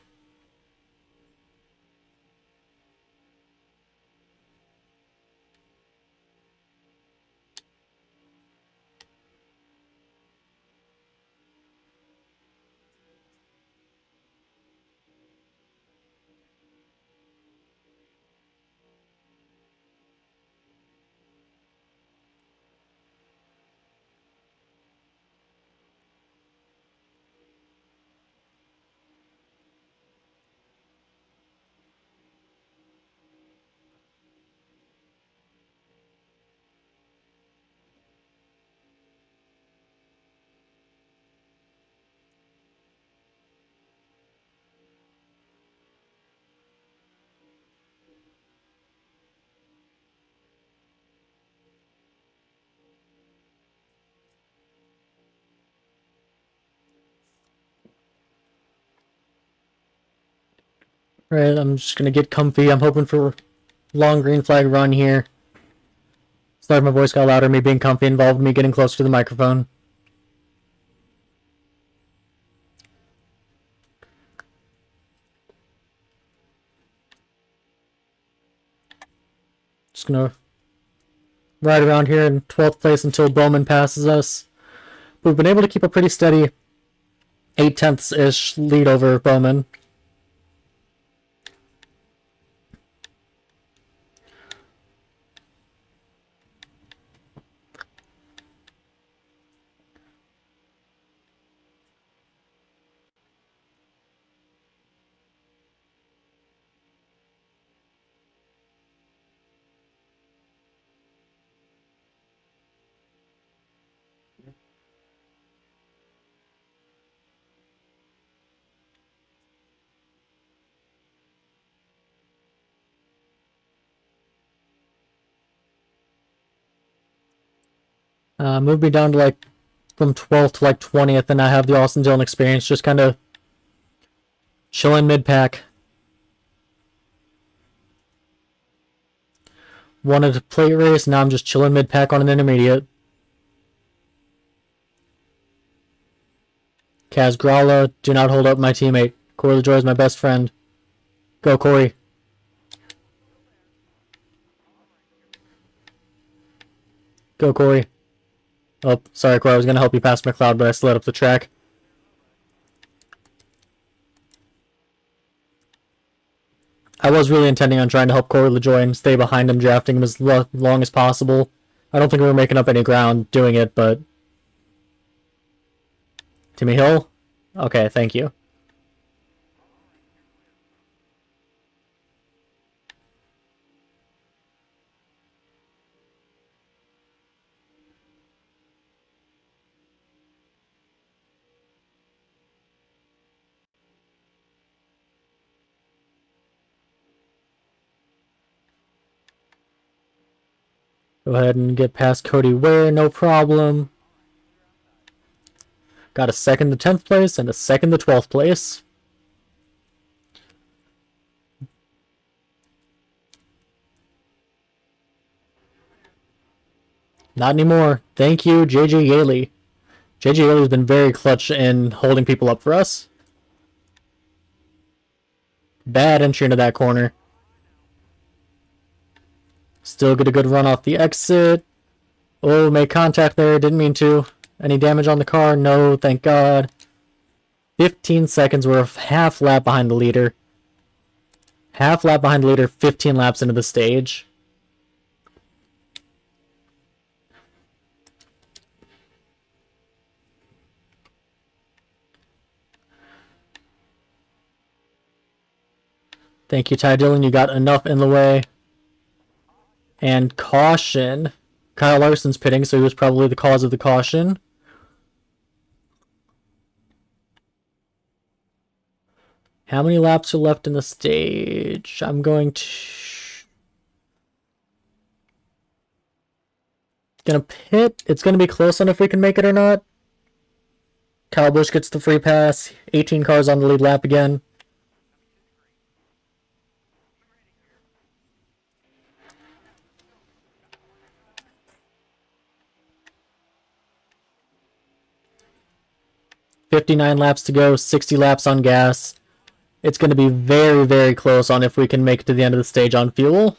Right, I'm just gonna get comfy. I'm hoping for long green flag run here. Sorry, my voice got louder. Me being comfy involved me getting closer to the microphone. Just gonna ride around here in 12th place until Bowman passes us. We've been able to keep a pretty steady 8/10-ish lead over Bowman. Moved me down to like from 12th to like 20th, and I have the Austin Dillon experience, just kind of chilling mid-pack. Wanted to plate race, now I'm just chilling mid-pack on an intermediate. Kaz Gralla, do not hold up my teammate. Corey LaJoy is my best friend. Go, Corey. Go, Corey. Oh, sorry, Corey. I was going to help you pass McLeod, but I slid up the track. I was really intending on trying to help Corey LaJoy and stay behind him, drafting him as long as possible. I don't think we were making up any ground doing it, but... Timmy Hill? Okay, thank you. Go ahead and get past Cody Ware, no problem. Got a second to 10th place and a second to 12th place. Not anymore. Thank you, JJ Yaley. JJ Yaley has been very clutch in holding people up for us. Bad entry into that corner. Still get a good run off the exit. Oh, made contact there. Didn't mean to. Any damage on the car? No, thank God. 15 seconds. We're a half lap behind the leader. Half lap behind the leader, 15 laps into the stage. Thank you, Ty Dillon. You got enough in the way. And caution. Kyle Larson's pitting, so he was probably the cause of the caution. How many laps are left in the stage? I'm going to... Gonna pit. It's gonna be close on if we can make it or not. Kyle Busch gets the free pass. 18 cars on the lead lap again. 59 laps to go, 60 laps on gas. It's going to be very, very close on if we can make it to the end of the stage on fuel.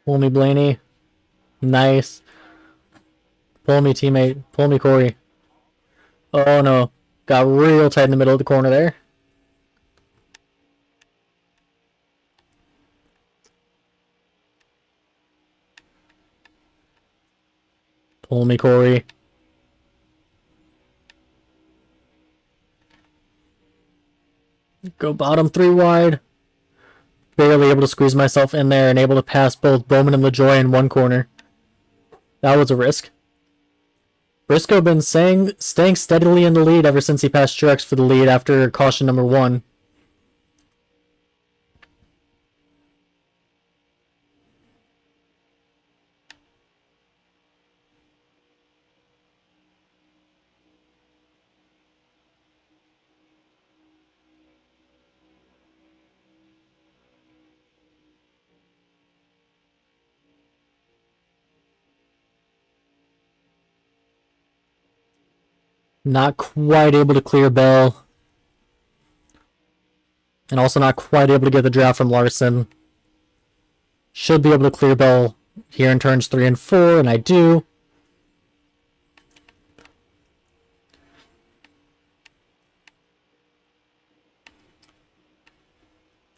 Pull me, Blaney. Nice. Pull me, teammate. Pull me, Corey. Oh no. Got real tight in the middle of the corner there. Pull me, Corey. Go bottom 3 wide. Barely able to squeeze myself in there and able to pass both Bowman and LaJoy in one corner. That was a risk. Briscoe been staying steadily in the lead ever since he passed Truex for the lead after caution number 1. Not quite able to clear Bell. And also not quite able to get the draft from Larson. Should be able to clear Bell here in turns 3 and 4, and I do.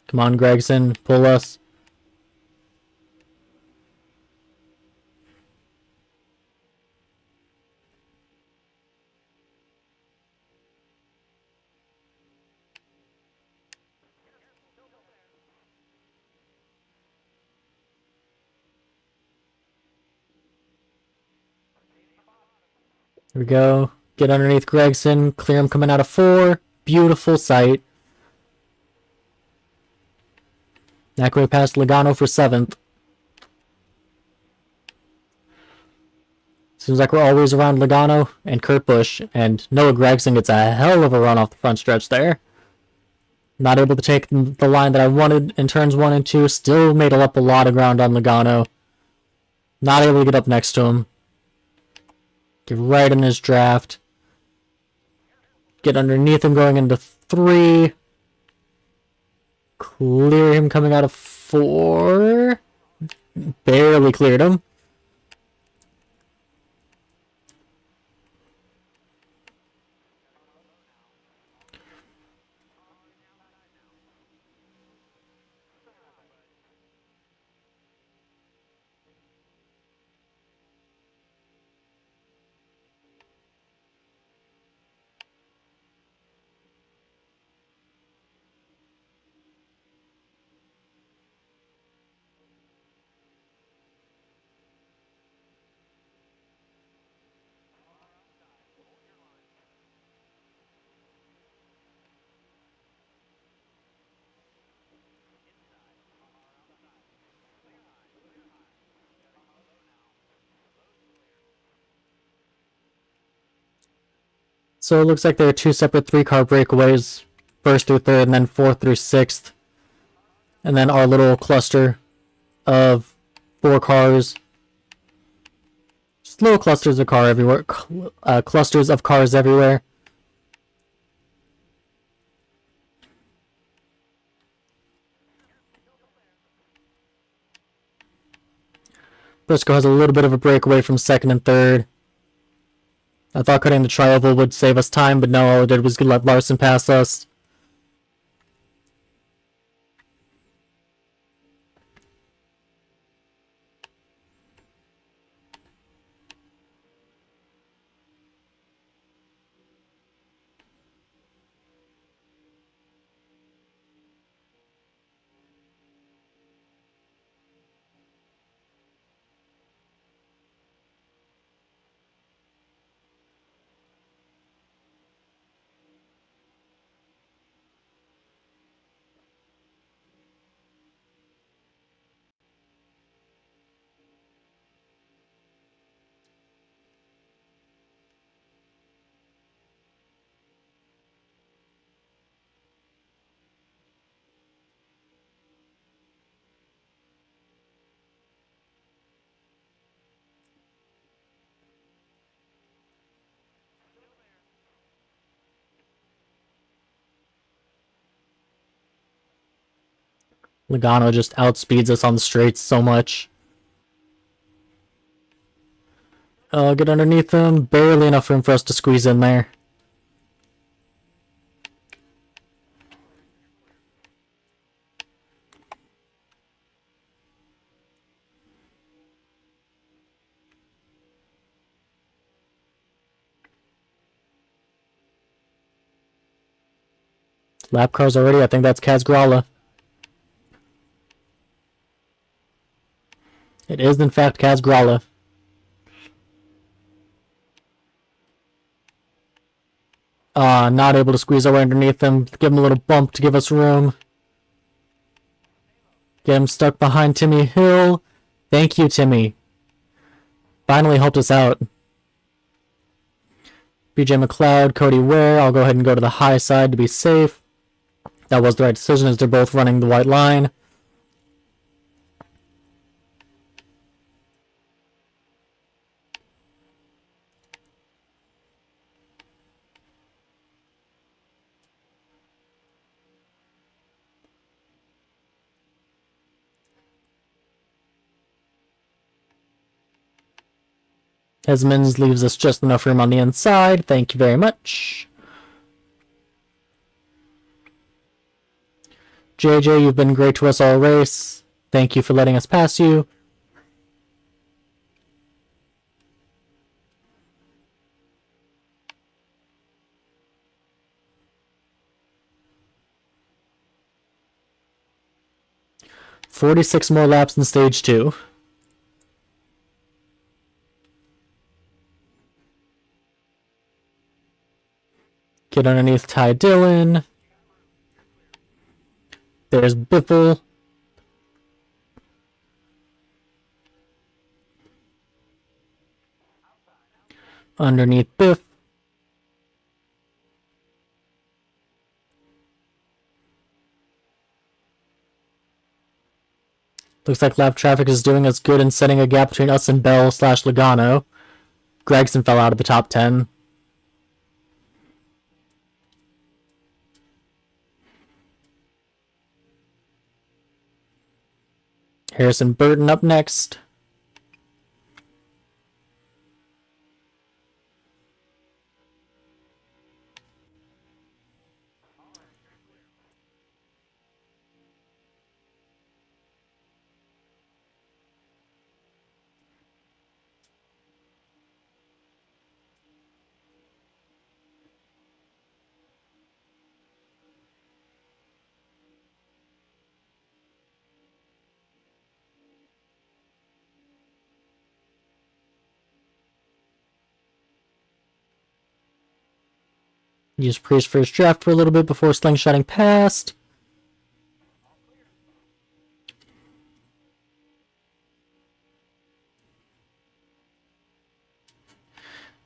Come on, Gregson, pull us. Here we go. Get underneath Gregson. Clear him coming out of 4. Beautiful sight. That way past Logano for 7th. Seems like we're always around Logano and Kurt Busch. And Noah Gragson gets a hell of a run off the front stretch there. Not able to take the line that I wanted in turns 1 and 2. Still made up a lot of ground on Logano. Not able to get up next to him. Get right in his draft. Get underneath him going into 3. Clear him coming out of 4. Barely cleared him. So it looks like there are 2 separate 3-car breakaways. 1st through 3rd, and then 4th through 6th. And then our little cluster of 4 cars. Just little clusters of car everywhere. Clusters of cars everywhere. Briscoe has a little bit of a breakaway from 2nd and 3rd. I thought cutting the tri-oval would save us time, but no, all it did was let Larson pass us. Logano just outspeeds us on the straights so much. Get underneath him. Barely enough room for us to squeeze in there. Lap cars already. I think that's Kazgrala. It is, in fact, Kazgrala. Not able to squeeze our way underneath him. Give him a little bump to give us room. Get him stuck behind Timmy Hill. Thank you, Timmy. Finally helped us out. BJ McLeod, Cody Ware. I'll go ahead and go to the high side to be safe. That was the right decision as they're both running the white line. Esmonds leaves us just enough room on the inside. Thank you very much. JJ, you've been great to us all race. Thank you for letting us pass you. "46 more laps in stage 2. Get underneath Ty Dillon. There's Biffle. Underneath Biff. Looks like lap traffic is doing us good in setting a gap between us and Bell/Logano. Gregson fell out of the top 10. Harrison Burton up next. Use Priest for his draft for a little bit before slingshotting past.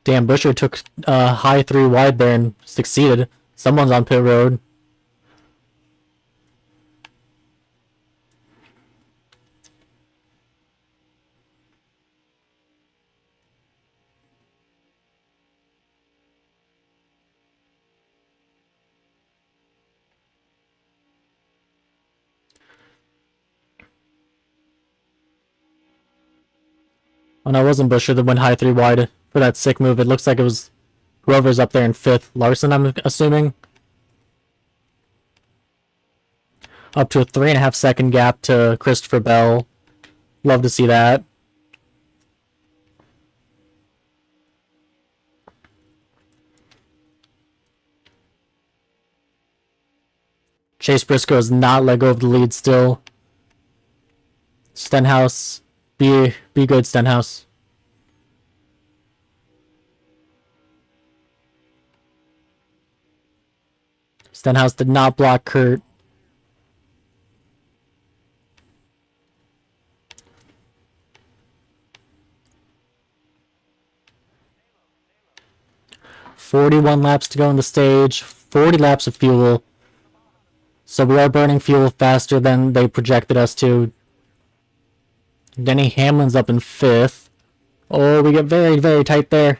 Damn, Buescher took high 3 wide there and succeeded. Someone's on pit road. Oh no, it wasn't Buescher that went high 3 wide for that sick move. It looks like it was whoever's up there in 5th. Larson, I'm assuming. Up to a 3.5 second gap to Christopher Bell. Love to see that. Chase Briscoe has not let go of the lead still. Stenhouse, be good, Stenhouse. Stenhouse did not block Kurt. "41 laps to go on the stage, 40 laps of fuel. So we are burning fuel faster than they projected us to. Denny Hamlin's up in 5th. Oh, we get very, very tight there.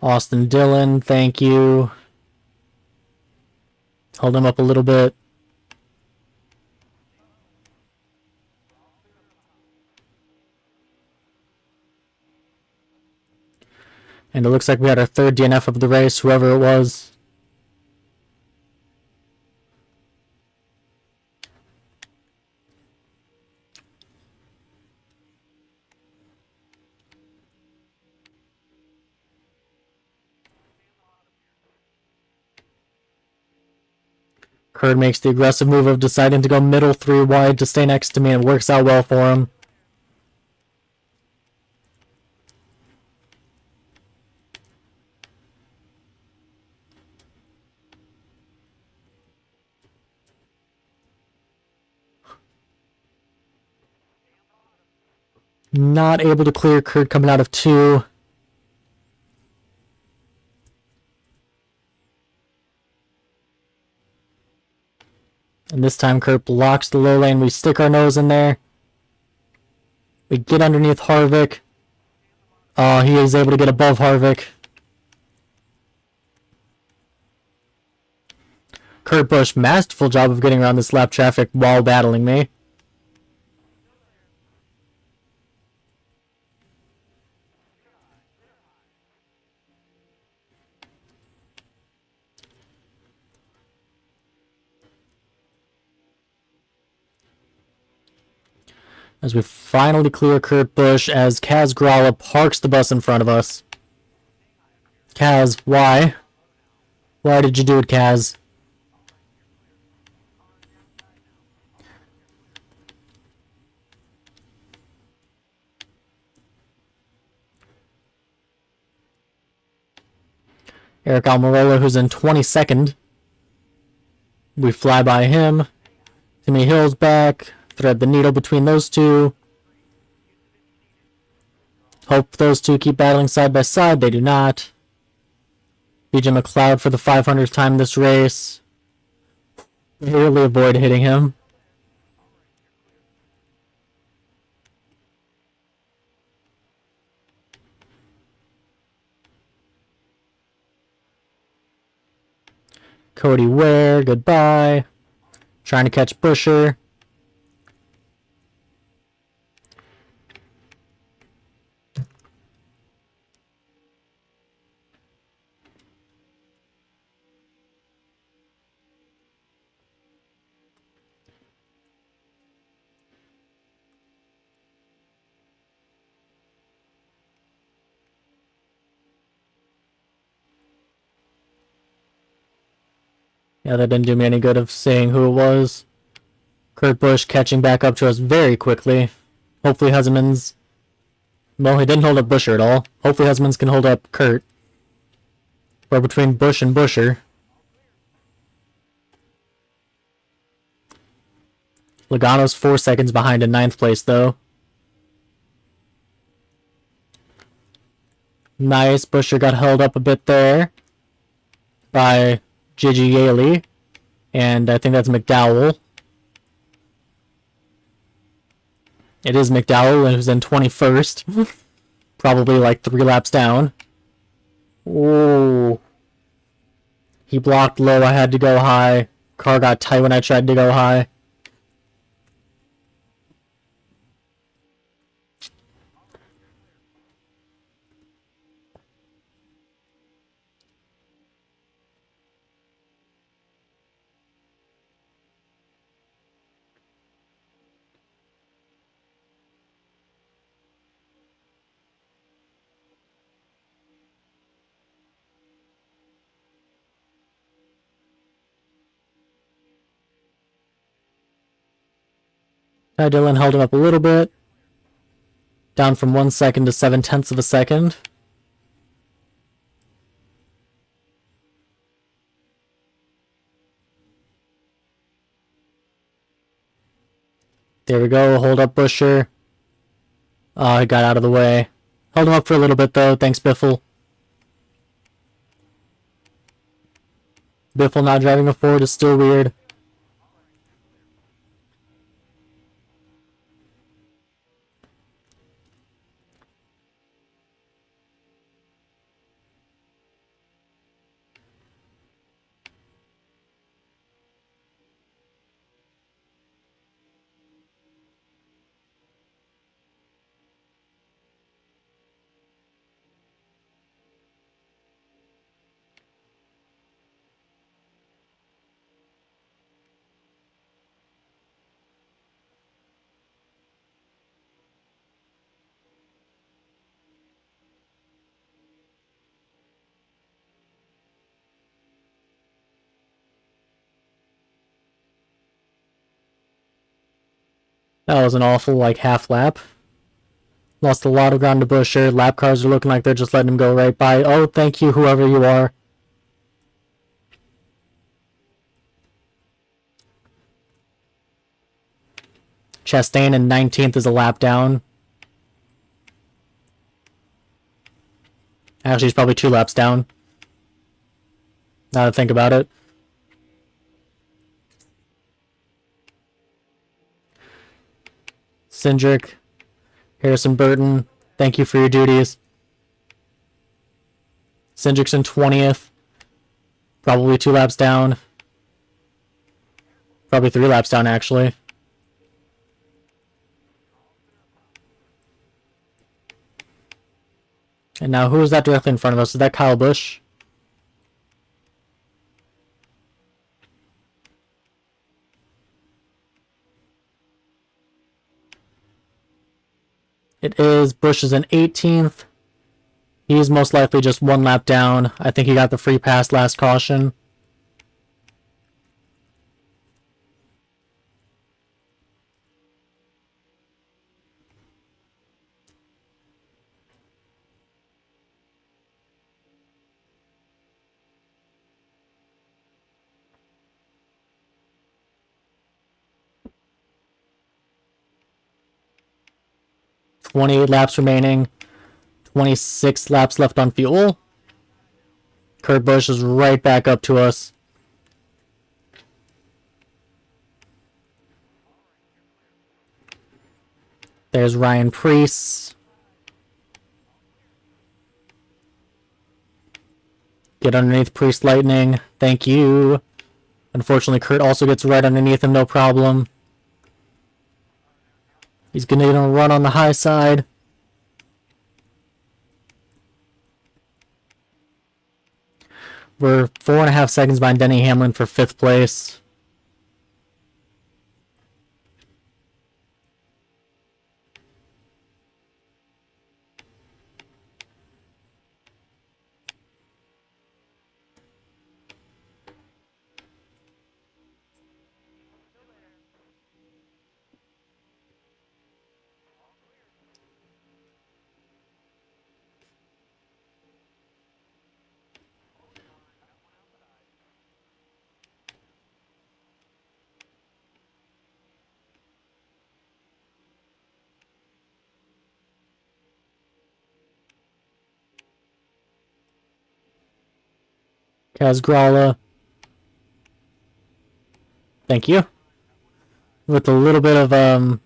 Austin Dillon, thank you. Hold him up a little bit. And it looks like we had our third DNF of the race, whoever it was. Kurt makes the aggressive move of deciding to go middle 3 wide to stay next to me, and it works out well for him. Not able to clear Kurt coming out of 2. And this time Kurt blocks the low lane. We stick our nose in there. We get underneath Harvick. Oh, he is able to get above Harvick. Kurt Busch, masterful job of getting around this lap traffic while battling me. As we finally clear Kurt Busch as Kaz Gralla parks the bus in front of us. Kaz, why? Why did you do it, Kaz? Eric Almirola, who's in 22nd. We fly by him. Timmy Hill's back. Thread the needle between those two. Hope those two keep battling side by side. They do not. BJ McLeod for the 500th time this race. Really avoid hitting him. Cody Ware, goodbye. Trying to catch Buescher. Yeah, that didn't do me any good of seeing who it was. Kurt Busch catching back up to us very quickly. Hopefully Husman's... Well, he didn't hold up Buescher at all. Hopefully Husman's can hold up Kurt. We're between Busch and Buescher. Logano's 4 seconds behind in 9th place, though. Nice. Buescher got held up a bit there by Gigi Yaley. And I think that's McDowell. It is McDowell, who's in 21st. Probably like 3 laps down. Oh. He blocked low. I had to go high. Car got tight when I tried to go high. Ty Dillon held him up a little bit. Down from 1 second to 7/10 of a second. There we go. Hold up Buescher. Oh, he got out of the way. Held him up for a little bit, though. Thanks, Biffle. Biffle not driving a Ford is still weird. That was an awful, like, half lap. Lost a lot of ground to Buescher. Lap cars are looking like they're just letting him go right by. Oh, thank you, whoever you are. Chastain in 19th is a lap down. Actually, he's probably 2 laps down. Now that I think about it. Cindric, Harrison Burton, thank you for your duties. Cindric's in 20th. Probably 2 laps down. Probably 3 laps down, actually. And now, who is that directly in front of us? Is that Kyle Busch? It is. Busch is in 18th. He's most likely just 1 lap down. I think he got the free pass last caution. $28 laps remaining. 26 laps left on fuel. Kurt Busch is right back up to us. There's Ryan Preece. Get underneath Priest Lightning. Thank you. Unfortunately, Kurt also gets right underneath him, no problem. He's going to run on the high side. We're 4.5 seconds behind Denny Hamlin for 5th place. Kaz Gralla. Thank you. With a little bit of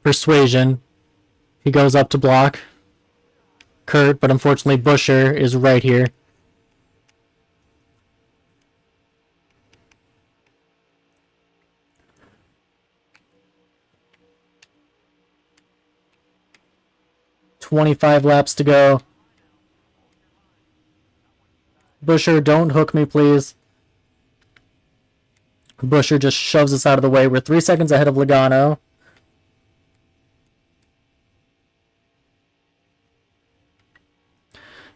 persuasion, he goes up to block Kurt, but unfortunately Buescher is right here. "25 laps to go. Buescher, don't hook me, please." Buescher just shoves us out of the way. We're 3 seconds ahead of Logano.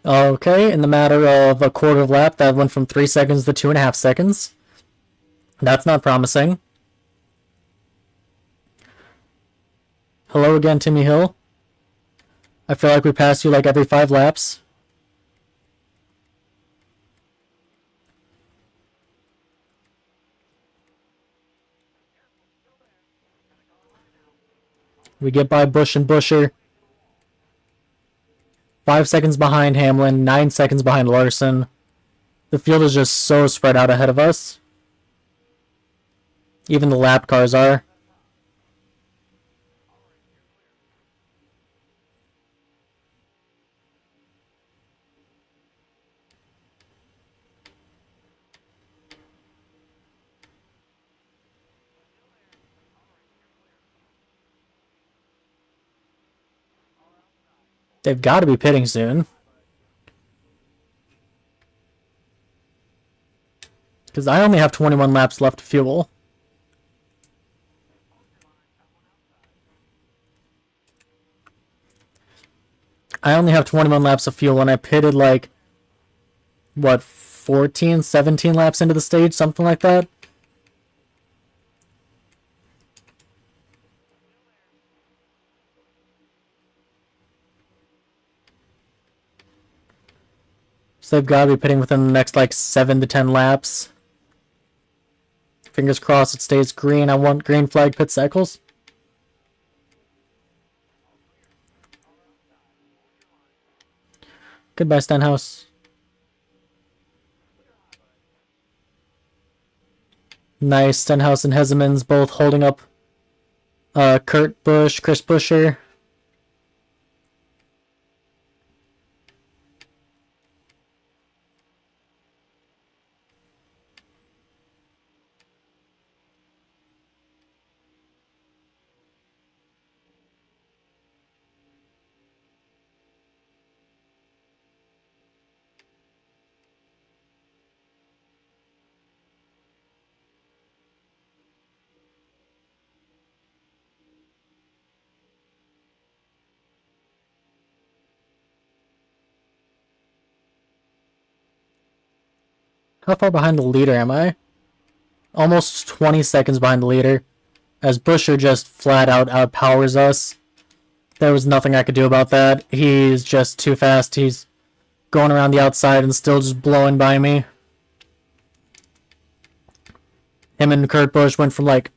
Okay, in the matter of a quarter of a lap, that went from 3 seconds to 2.5 seconds. That's not promising. Hello again, Timmy Hill. I feel like we pass you like every 5 laps. We get by Busch and Buescher. 5 seconds behind Hamlin, 9 seconds behind Larson. The field is just so spread out ahead of us. Even the lap cars are. They've got to be pitting soon. Because I only have 21 laps left to fuel. I only have 21 laps of fuel and I pitted like, what, 14, 17 laps into the stage? Something like that. So they've got to be pitting within the next like 7 to 10 laps. Fingers crossed it stays green. I want green flag pit cycles. Goodbye, Stenhouse. Nice. Stenhouse and Hesemans both holding up Kurt Busch, Chris Buescher. How far behind the leader am I? Almost 20 seconds behind the leader. As Buescher just flat out outpowers us. There was nothing I could do about that. He's just too fast. He's going around the outside and still just blowing by me. Him and Kurt Busch went from like,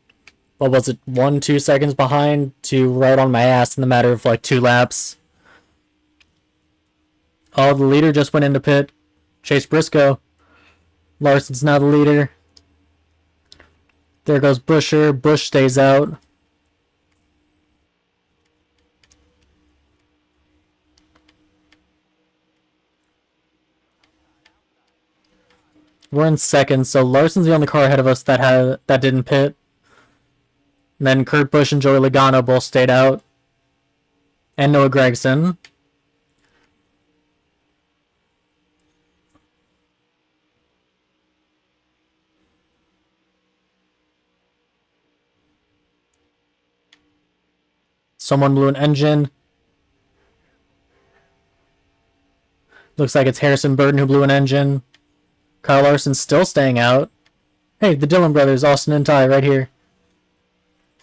what was it, 1-2 seconds behind to right on my ass in the matter of like 2 laps. Oh, the leader just went into pit. Chase Briscoe. Larson's now the leader. There goes Buescher. Busch stays out. We're in second, so Larson's the only car ahead of us that didn't pit. And then Kurt Busch and Joey Logano both stayed out. And Noah Gragson. Someone blew an engine. Looks like it's Harrison Burton who blew an engine. Kyle Larson's still staying out. Hey, the Dillon brothers, Austin and Ty, right here.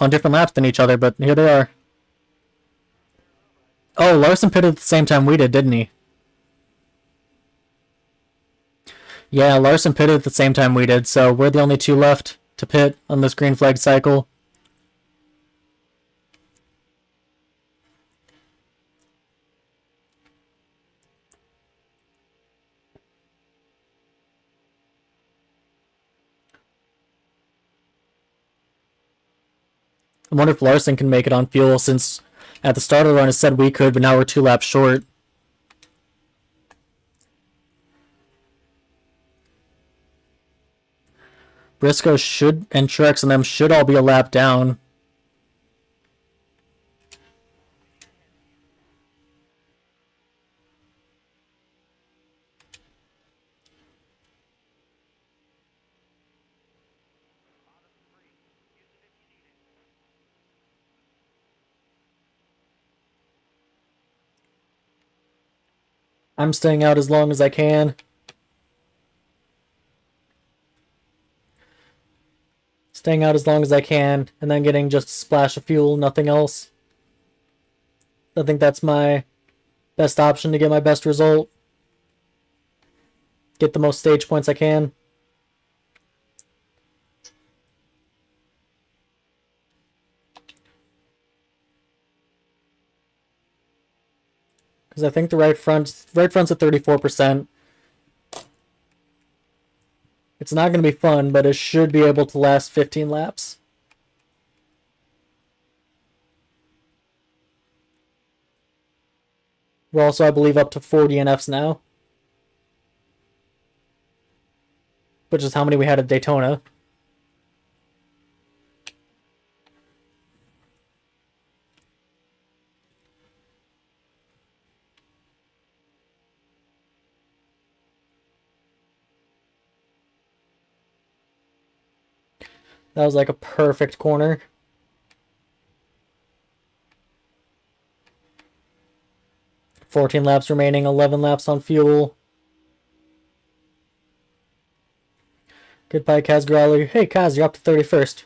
On different laps than each other, but here they are. Oh, Larson pitted at the same time we did, didn't he? Yeah, Larson pitted at the same time we did, so we're the only 2 left to pit on this green flag cycle. I wonder if Larson can make it on fuel, since at the start of the run it said we could, but now we're 2 laps short. Briscoe should, and Truex and them should all be a lap down. I'm staying out as long as I can. Staying out as long as I can, and then getting just a splash of fuel, nothing else. I think that's my best option to get my best result. Get the most stage points I can. Because I think the right front's at 34%. It's not going to be fun, but it should be able to last 15 laps. We're also, I believe, up to 40 NFs now. Which is how many we had at Daytona. That was like a perfect corner. $14 laps remaining, 11 laps on fuel. Goodbye, Kaz Growler. Hey, Kaz, you're up to 31st.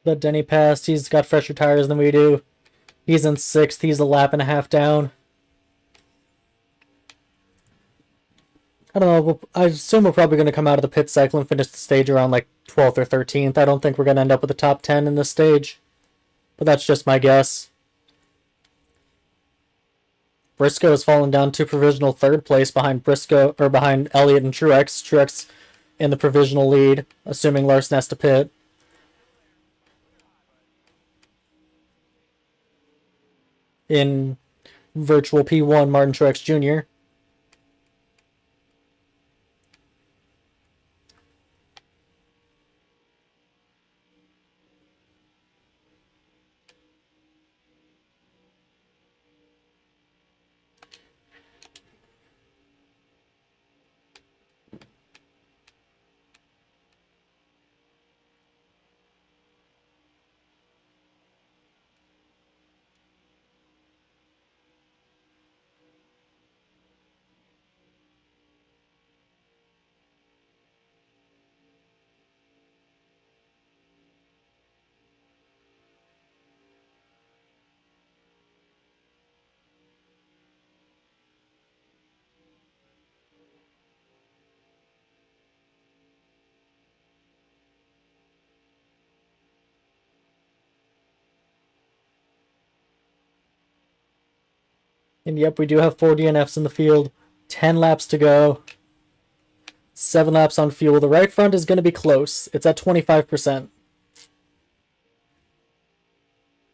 Let Denny pass. He's got fresher tires than we do. He's in 6th. He's a lap and a half down. I don't know. I assume we're probably going to come out of the pit cycle and finish the stage around like 12th or 13th. I don't think we're going to end up with a top 10 in this stage. But that's just my guess. Briscoe has fallen down to provisional 3rd place behind behind Elliott and Truex. Truex in the provisional lead, assuming Larson has to pit. In virtual P1, Martin Truex Jr. And yep, we do have 4 DNFs in the field. 10 laps to go. 7 laps on fuel. The right front is going to be close. It's at 25%.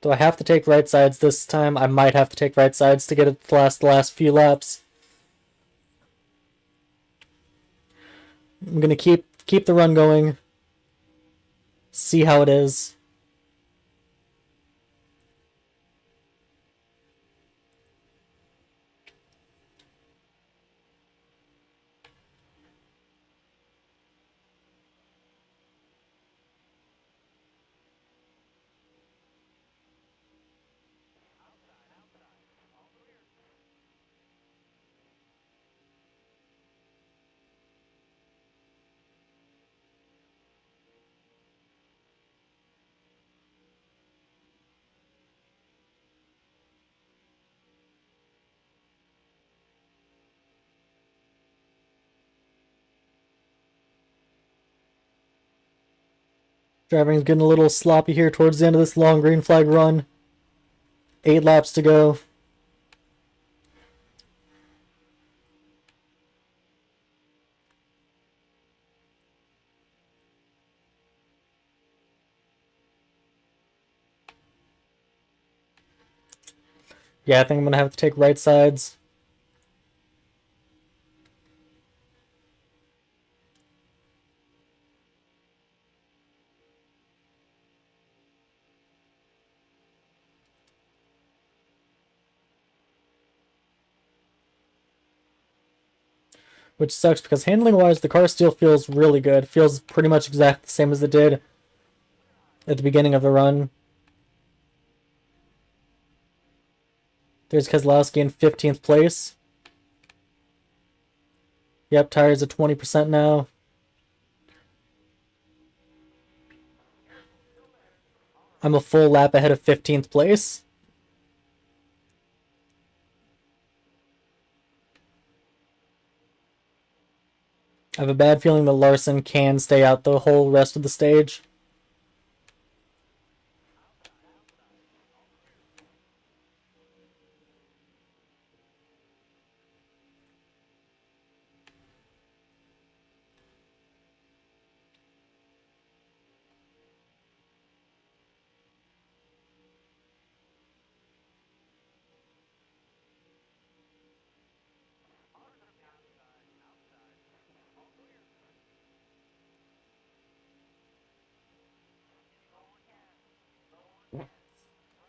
Do I have to take right sides this time? I might have to take right sides to get it to last the last few laps. I'm going to keep the run going. See how it is. Driving's getting a little sloppy here towards the end of this long green flag run. 8 laps to go. Yeah, I think I'm going to have to take right sides. Which sucks because handling-wise, the car still feels really good. Feels pretty much exactly the same as it did at the beginning of the run. There's Keselowski in 15th place. Yep, tires at 20% now. I'm a full lap ahead of 15th place. I have a bad feeling that Larson can stay out the whole rest of the stage.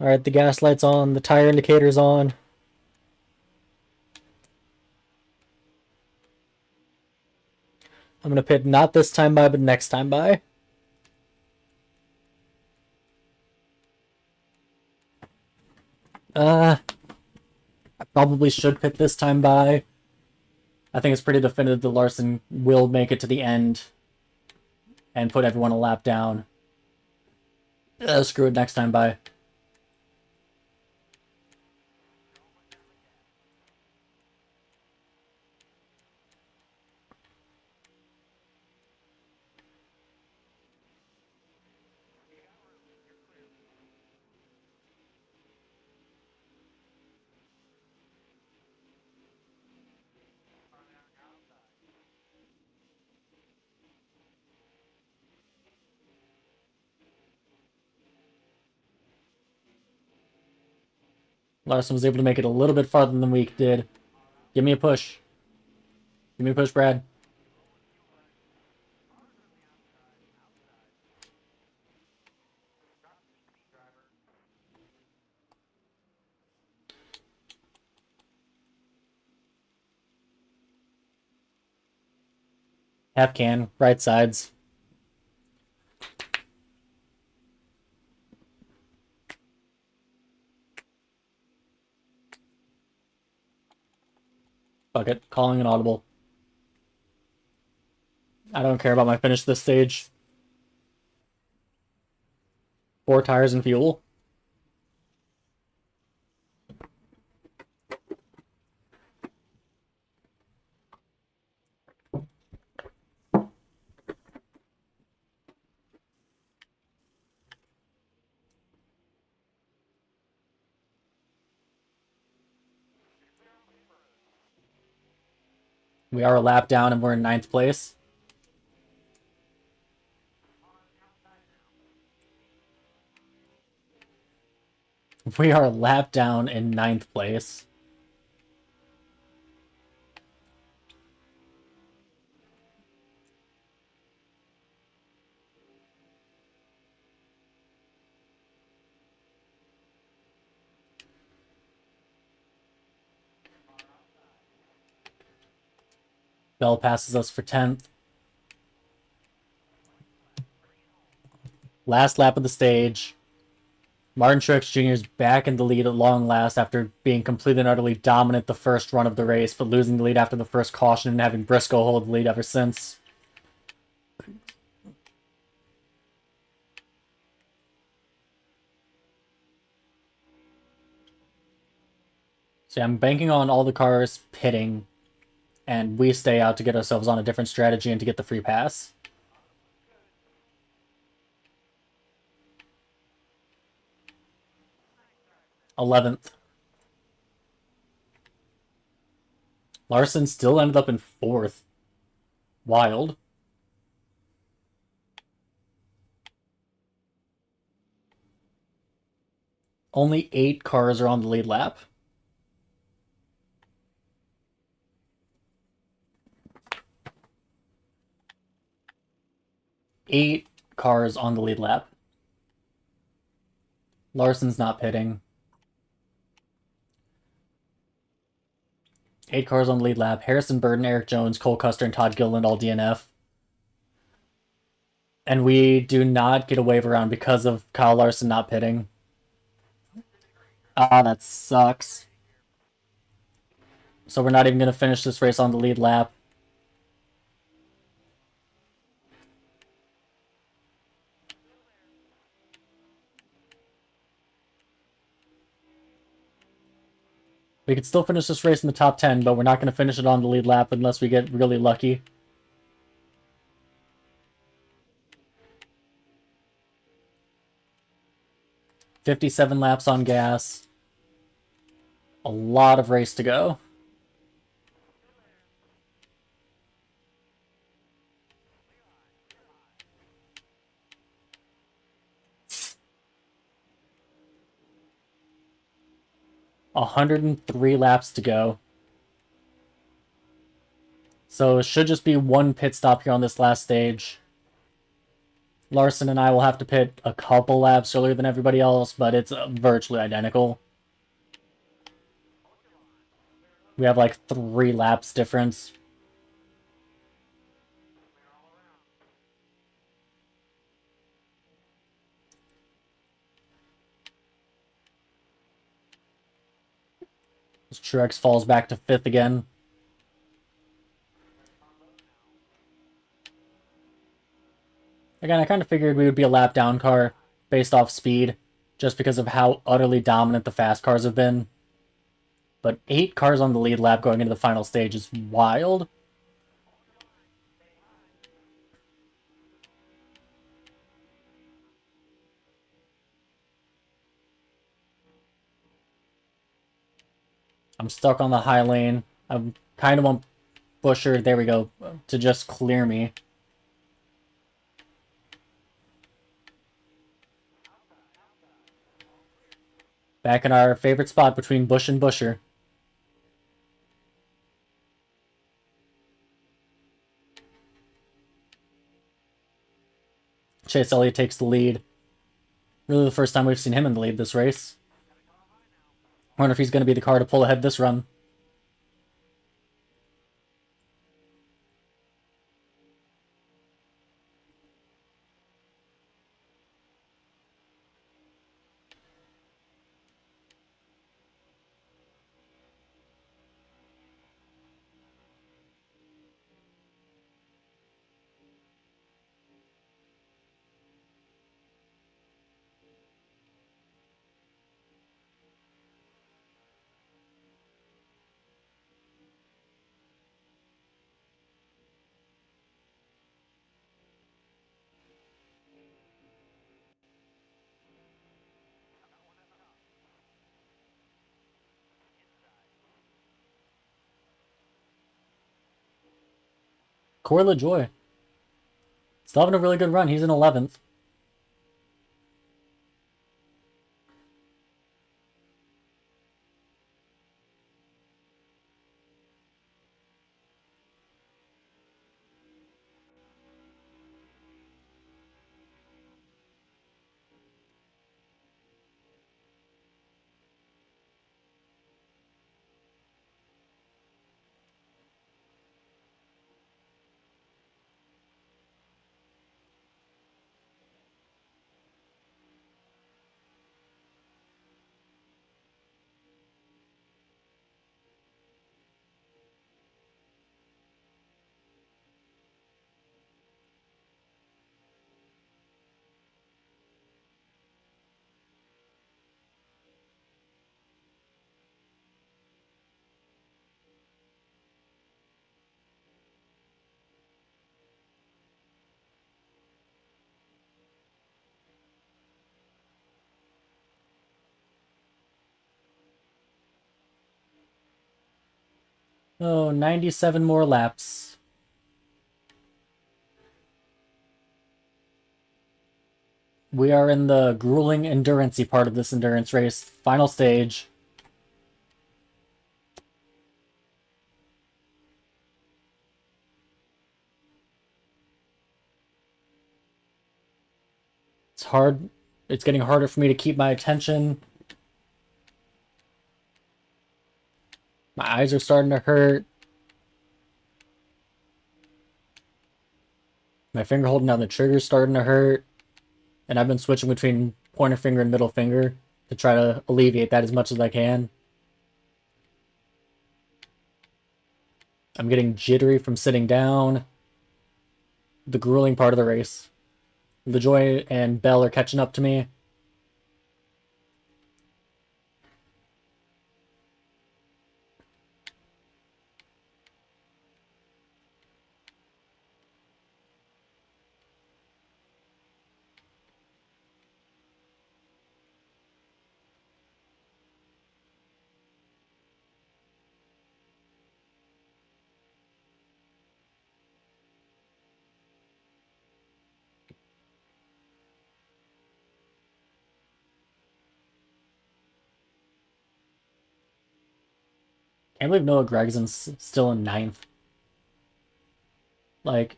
Alright, the gas light's on, the tire indicator's on. I'm going to pit not this time by, but next time by. I probably should pit this time by. I think it's pretty definitive that Larson will make it to the end and put everyone a lap down. Screw it, next time, bye. Larson was able to make it a little bit farther than we did. Give me a push. Give me a push, Brad. Half can, right sides. Fuck it, calling an audible. I don't care about my finish this stage. 4 tires and fuel. We are a lap down and we're in 9th place. We are a lap down in 9th place. Bell passes us for 10th. Last lap of the stage. Martin Truex Jr. is back in the lead at long last after being completely and utterly dominant the first run of the race, but losing the lead after the first caution and having Briscoe hold the lead ever since. So yeah, I'm banking on all the cars pitting, and we stay out to get ourselves on a different strategy and to get the free pass. 11th. Larson still ended up in 4th. Wild. Only 8 cars are on the lead lap. Eight cars on the lead lap. Larson's not pitting. 8 cars on the lead lap. Harrison Burton, Eric Jones, Cole Custer, and Todd Gilliland all DNF. And we do not get a wave around because of Kyle Larson not pitting. Ah, that sucks. So we're not even going to finish this race on the lead lap. We could still finish this race in the top 10, but we're not going to finish it on the lead lap unless we get really lucky. $57 laps on gas. A lot of race to go. $103 laps to go. So it should just be one pit stop here on this last stage. Larson and I will have to pit a couple laps earlier than everybody else, but it's virtually identical. We have like 3 laps difference. Truex falls back to 5th again. Again, I kind of figured we would be a lap down car based off speed, just because of how utterly dominant the fast cars have been. But 8 cars on the lead lap going into the final stage is wild. I'm stuck on the high lane. I kind of want Buescher, there we go, to just clear me. Back in our favorite spot between Busch and Buescher. Chase Elliott takes the lead. Really the first time we've seen him in the lead this race. I wonder if he's going to be the car to pull ahead this run. Corey LaJoy. Still having a really good run. He's in 11th. Oh, 97 more laps. We are in the grueling endurance-y part of this endurance race. Final stage. It's hard. It's getting harder for me to keep my attention. My eyes are starting to hurt. My finger holding down the trigger is starting to hurt. And I've been switching between pointer finger and middle finger to try to alleviate that as much as I can. I'm getting jittery from sitting down. The grueling part of the race. LaJoy and Bell are catching up to me. Can't believe Noah Gregson's still in 9th. Like,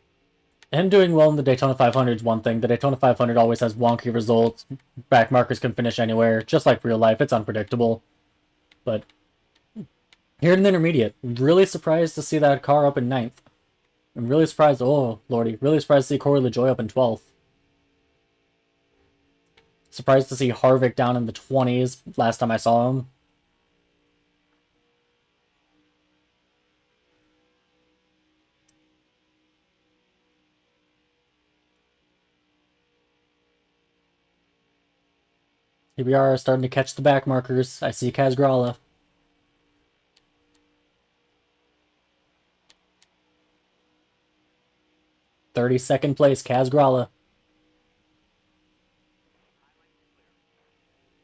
him doing well in the Daytona 500 is one thing. The Daytona 500 always has wonky results. Back markers can finish anywhere. Just like real life, it's unpredictable. But here in the intermediate, really surprised to see that car up in 9th. I'm really surprised, oh lordy, really surprised to see Corey LaJoy up in 12th. Surprised to see Harvick down in the 20s last time I saw him. Here we are, starting to catch the back markers. I see Kazgrala. 32nd place, Kazgrala.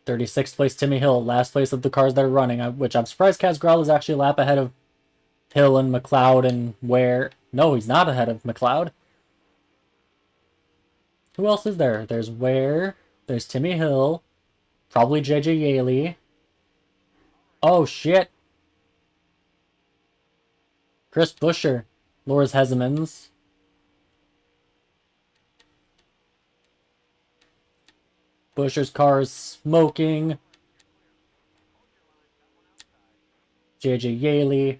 36th place, Timmy Hill. Last place of the cars that are running, which I'm surprised Kazgrala is actually a lap ahead of Hill and McLeod and Ware. No, he's not ahead of McLeod. Who else is there? There's Ware. There's Timmy Hill. Probably JJ Yaley. Oh, shit. Chris Buescher. Loris Hezemans. Buescher's car is smoking. JJ Yaley.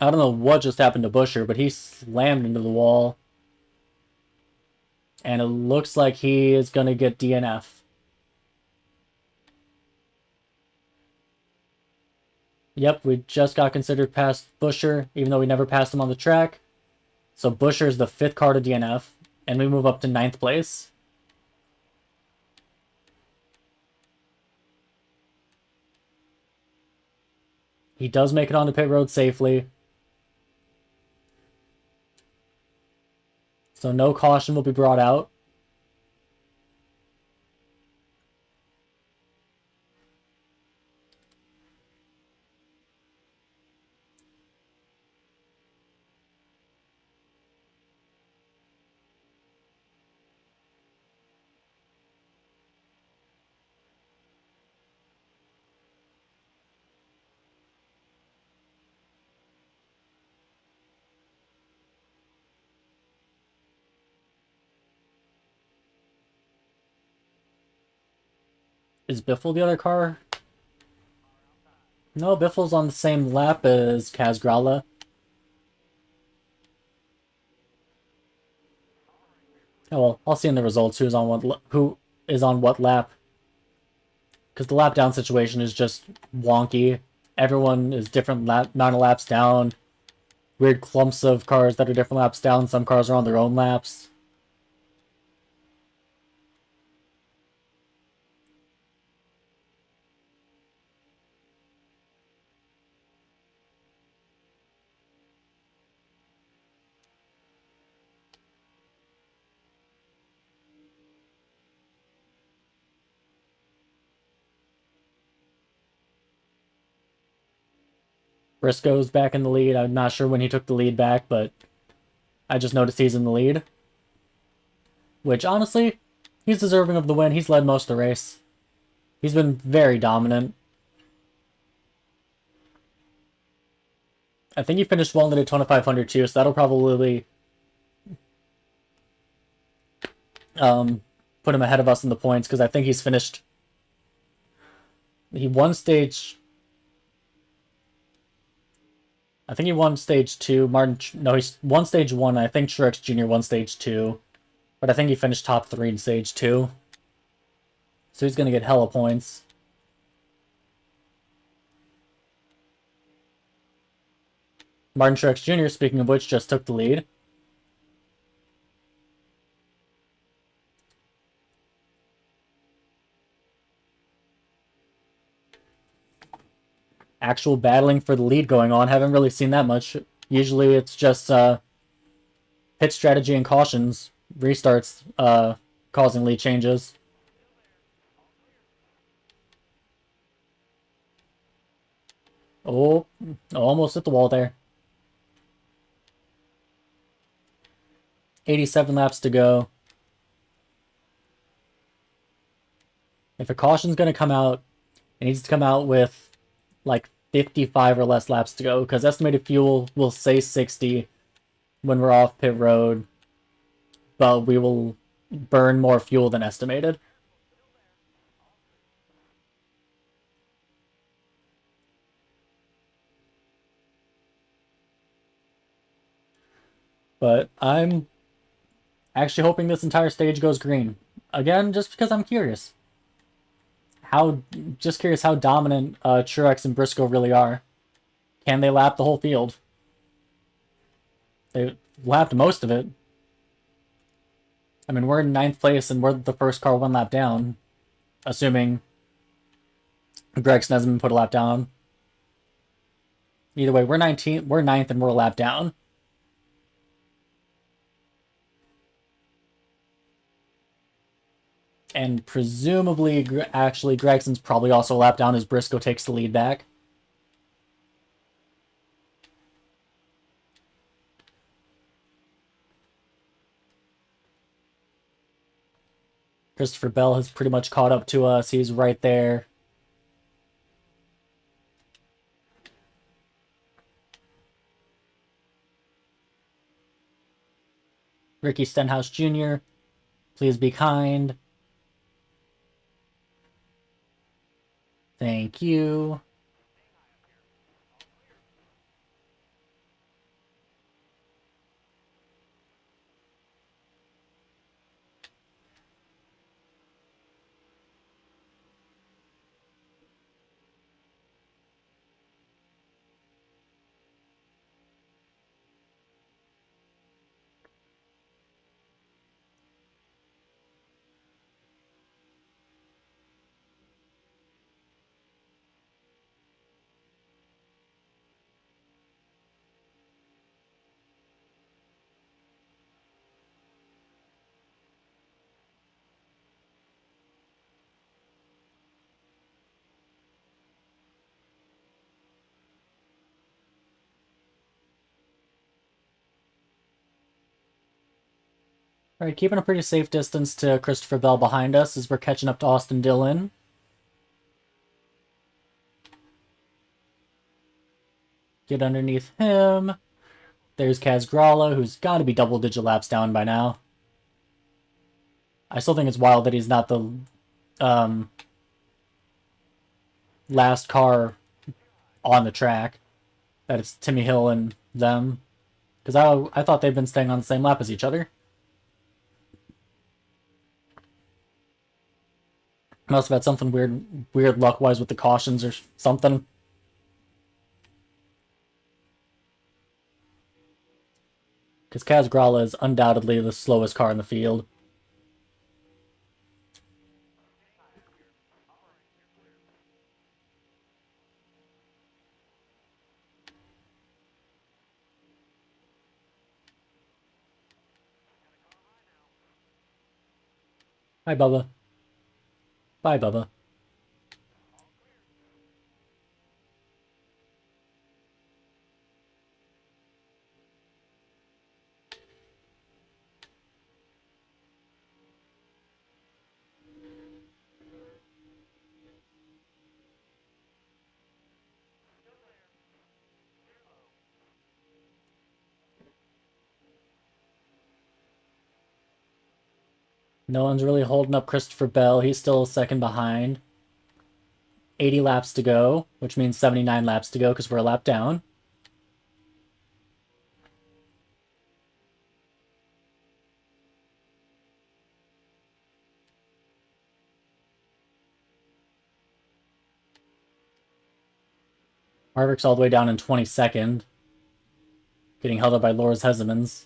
I don't know what just happened to Buescher, but he slammed into the wall. And it looks like he is going to get DNF. Yep, we just got considered past Buescher, even though we never passed him on the track. So Buescher is the 5th car to DNF, and we move up to 9th place. He does make it onto pit road safely. So no caution will be brought out. Is Biffle the other car? No, Biffle's on the same lap as Kazgrala. Oh well, I'll see in the results who is on what lap. Because the lap down situation is just wonky. Everyone is different amount of laps down. Weird clumps of cars that are different laps down. Some cars are on their own laps. Briscoe's back in the lead. I'm not sure when he took the lead back, but I just noticed he's in the lead. Which, honestly, he's deserving of the win. He's led most of the race. He's been very dominant. I think he finished well in the Daytona 500 too, so that'll probably put him ahead of us in the points, because I think he's finished... He won stage... I think he won stage 2. No, he's won stage 1. I think Truex Jr. won stage 2. But I think he finished top 3 in stage 2. So he's going to get hella points. Martin Truex Jr., speaking of which, just took the lead. Actual battling for the lead going on. Haven't really seen that much. Usually it's just pit strategy and cautions, restarts causing lead changes. Oh, almost hit the wall there. 87 laps to go. If a caution's going to come out, it needs to come out with like 55 or less laps to go, because estimated fuel will say 60 when we're off pit road, but we will burn more fuel than estimated. But I'm actually hoping this entire stage goes green. Again, just because I'm curious. Just curious how dominant Truex and Briscoe really are. Can they lap the whole field? They lapped most of it. I mean, we're in ninth place and we're the first car one lap down, assuming Gregson hasn't been put a lap down. Either way, we're 19th, we're ninth, and we're a lap down. And presumably, actually, Gregson's probably also a lap down as Briscoe takes the lead back. Christopher Bell has pretty much caught up to us. He's right there. Ricky Stenhouse Jr., please be kind. Thank you. All right, keeping a pretty safe distance to Christopher Bell behind us as we're catching up to Austin Dillon. Get underneath him. There's Kaz Gralla, who's got to be double-digit laps down by now. I still think it's wild that he's not the last car on the track. That it's Timmy Hill and them. Because I thought they'd been staying on the same lap as each other. Must have had something weird luck-wise with the cautions or something. Because Kaz Gralla is undoubtedly the slowest car in the field. Hi, Bubba. Bye, Bubba. No one's really holding up Christopher Bell. He's still a second behind. 80 laps to go, which means 79 laps to go because we're a lap down. Harvick's all the way down in 22nd, getting held up by Loris Hezemans.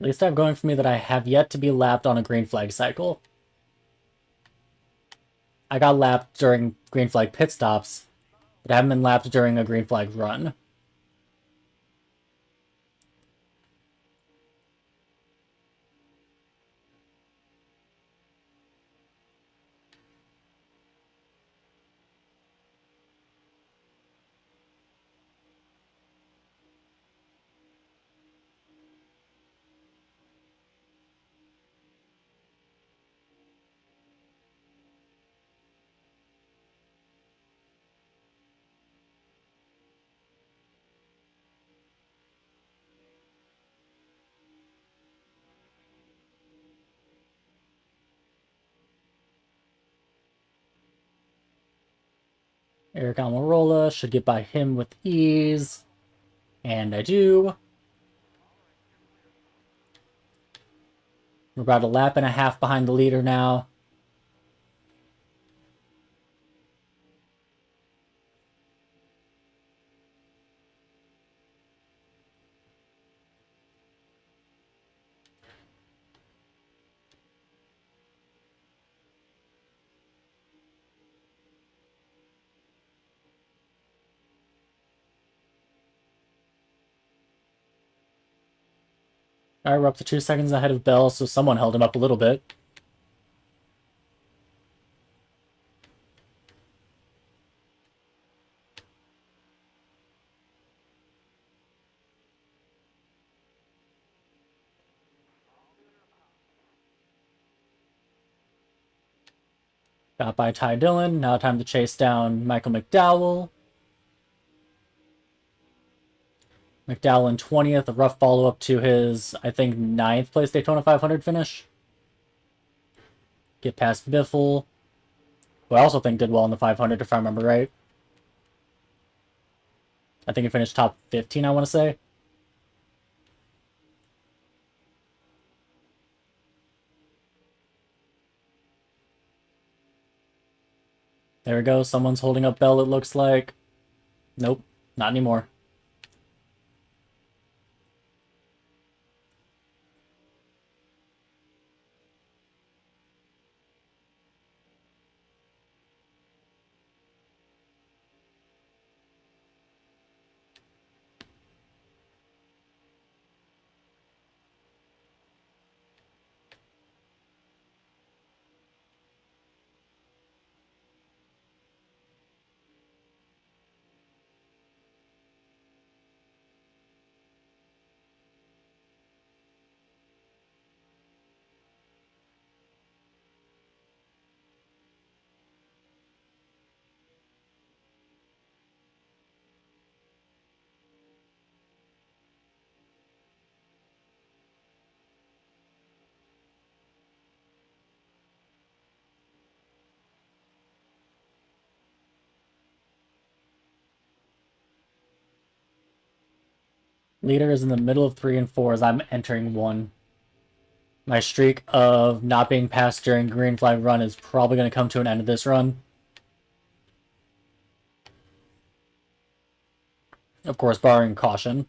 At least I have going for me that I have yet to be lapped on a green flag cycle. I got lapped during green flag pit stops, but I haven't been lapped during a green flag run. Eric Almirola should get by him with ease. And I do. We're about a lap and a half behind the leader now. Alright, we're up to 2 seconds ahead of Bell, so someone held him up a little bit. Got by Ty Dillon. Now time to chase down Michael McDowell. McDowell in 20th, a rough follow-up to his, I think, 9th place Daytona 500 finish. Get past Biffle, who I also think did well in the 500, if I remember right. I think he finished top 15, I want to say. There we go. Someone's holding up Bell, it looks like. Nope, not anymore. Leader is in the middle of 3 and 4 as I'm entering 1. My streak of not being passed during green flag run is probably going to come to an end of this run. Of course, barring caution.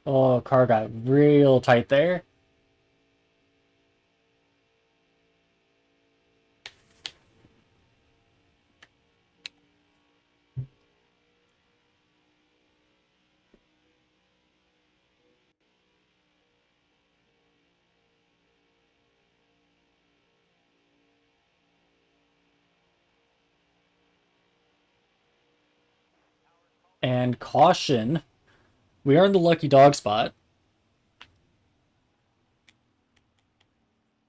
Oh, car got real tight there. And caution. We are in the lucky dog spot.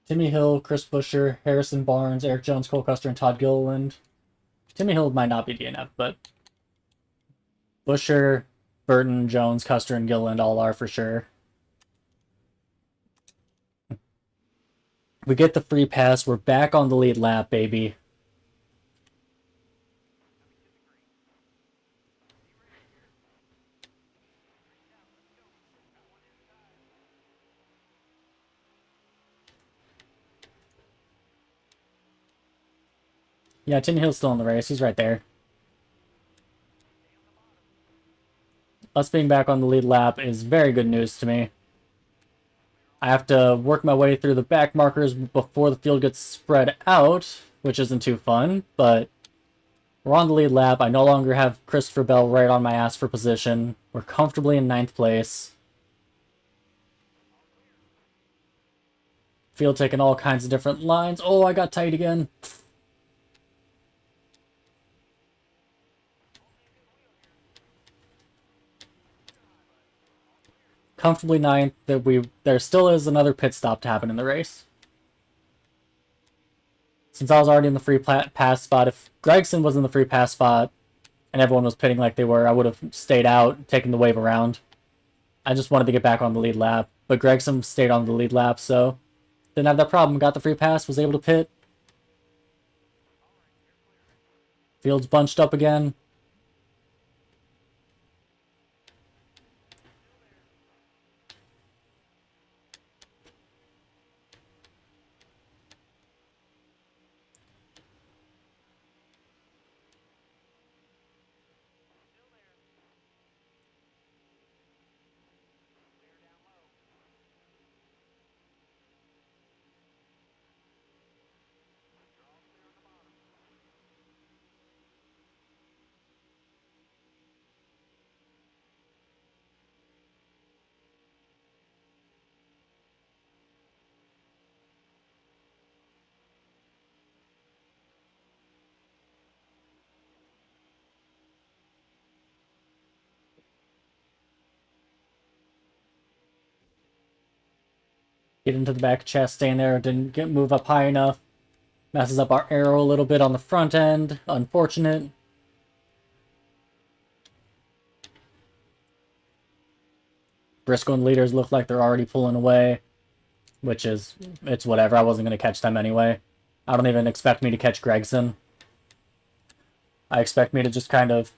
Timmy Hill, Chris Buescher, Harrison Barnes, Eric Jones, Cole Custer, and Todd Gilliland. Timmy Hill might not be DNF, but Buescher, Burton, Jones, Custer, and Gilliland all are for sure. We get the free pass. We're back on the lead lap, baby. Yeah, Timmy Hill's still in the race. He's right there. Us being back on the lead lap is very good news to me. I have to work my way through the back markers before the field gets spread out, which isn't too fun, but we're on the lead lap. I no longer have Christopher Bell right on my ass for position. We're comfortably in 9th place. Field taking all kinds of different lines. Oh, I got tight again. Comfortably 9th. There still is another pit stop to happen in the race. since I was already in the free pass spot, if Gregson was in the free pass spot and everyone was pitting like they were, I would have stayed out, taken the wave around. I just wanted to get back on the lead lap, but Gregson stayed on the lead lap, so didn't have that problem. Got the free pass, was able to pit. Field's bunched up again. Get into the back chest, staying there, didn't move up high enough. Messes up our arrow a little bit on the front end. Unfortunate. Briscoe and leaders look like they're already pulling away, which is, it's whatever. I wasn't going to catch them anyway. I don't even expect me to catch Gregson. I expect me to just kind of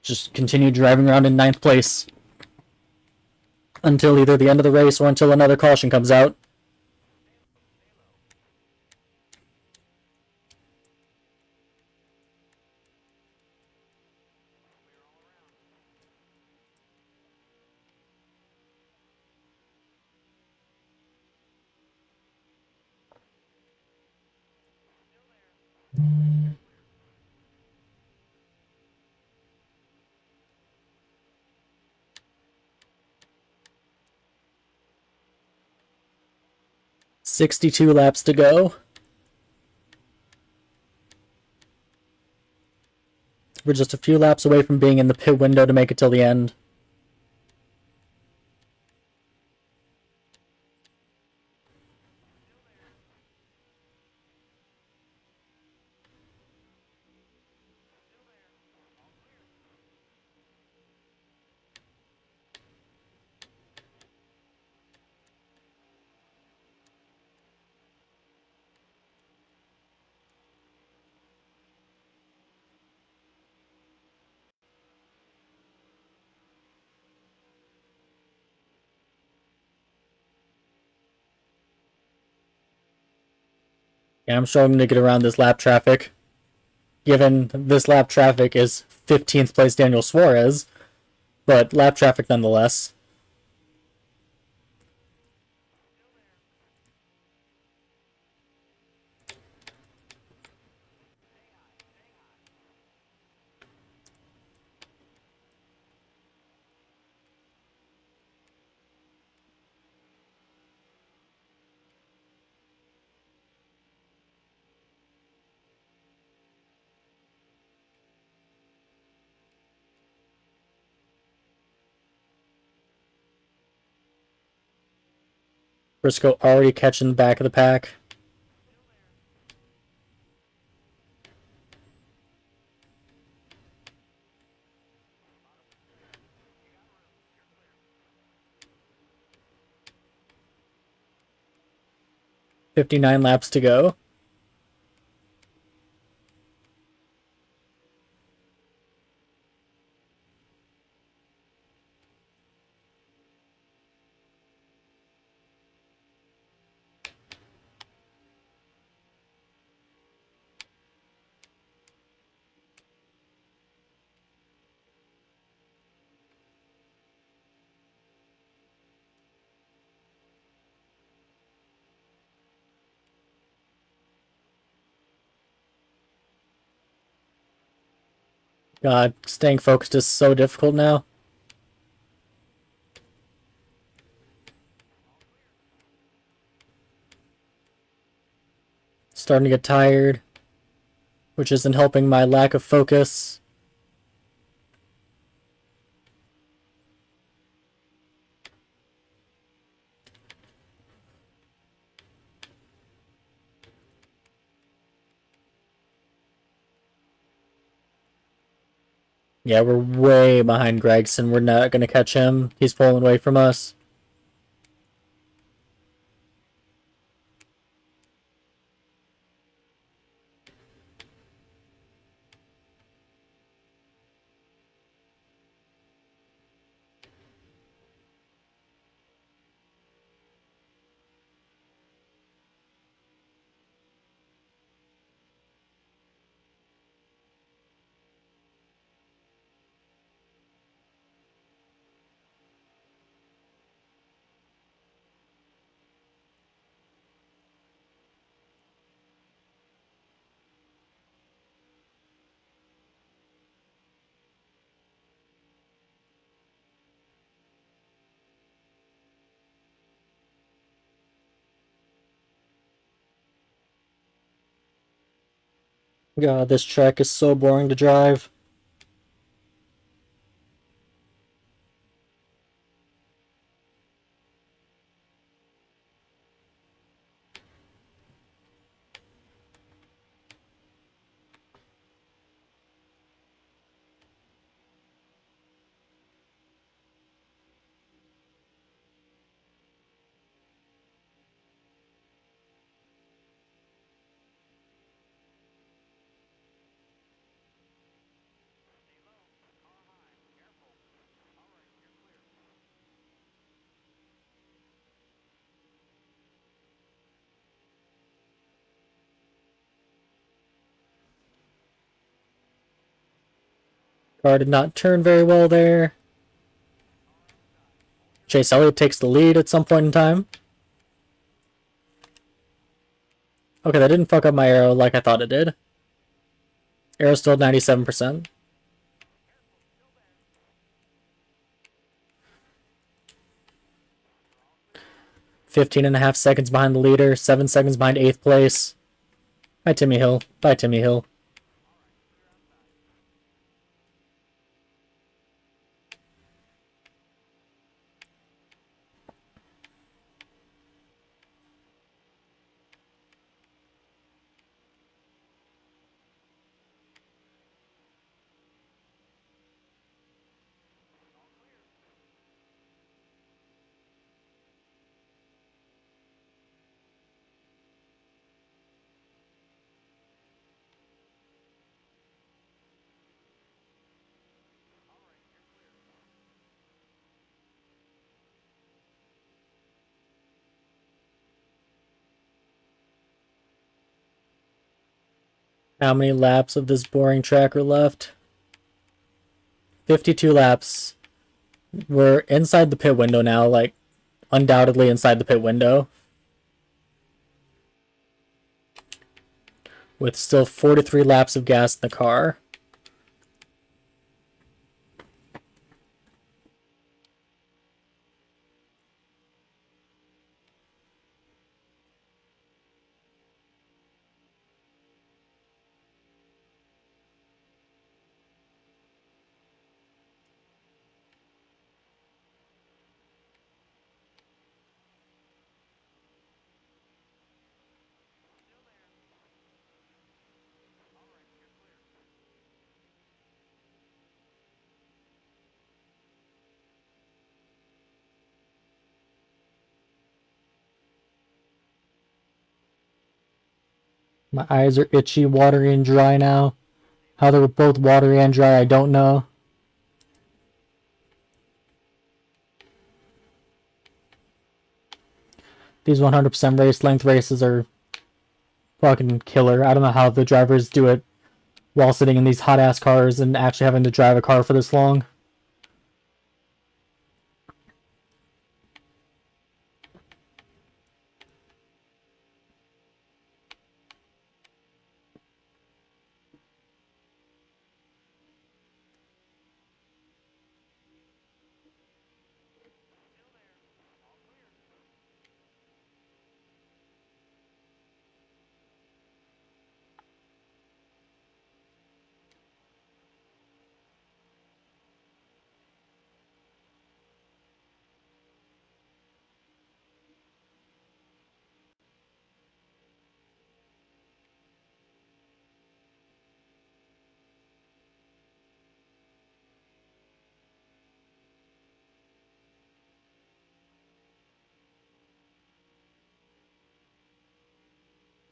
just continue driving around in 9th place until either the end of the race or until another caution comes out. "62 laps to go. We're just a few laps away from being in the pit window to make it till the end. Yeah, I'm struggling to get around this lap traffic. Given this lap traffic is 15th place Daniel Suarez, but lap traffic nonetheless. Briscoe already catching the back of the pack. "59 laps to go. God, staying focused is so difficult now. Starting to get tired, which isn't helping my lack of focus. Yeah, we're way behind Gregson. We're not going to catch him. He's pulling away from us. God, this track is so boring to drive. Car did not turn very well there. Chase Elliott takes the lead at some point in time. Okay, that didn't fuck up my arrow like I thought it did. Arrow's still 97%. 15.5 seconds behind the leader. 7 seconds behind 8th place. Bye, Timmy Hill. Bye, Timmy Hill. How many laps of this boring track are left? 52 laps. We're inside the pit window now, like, undoubtedly inside the pit window. With still 43 laps of gas in the car. My eyes are itchy, watery, and dry now. How they're both watery and dry, I don't know. These 100% race length races are fucking killer. I don't know how the drivers do it while sitting in these hot ass cars and actually having to drive a car for this long.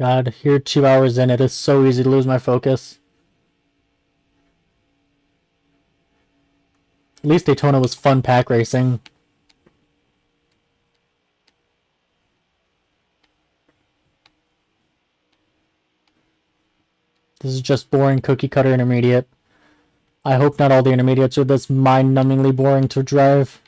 God, here 2 hours in, it is so easy to lose my focus. At least Daytona was fun pack racing. This is just boring cookie cutter intermediate. I hope not all the intermediates are this mind-numbingly boring to drive.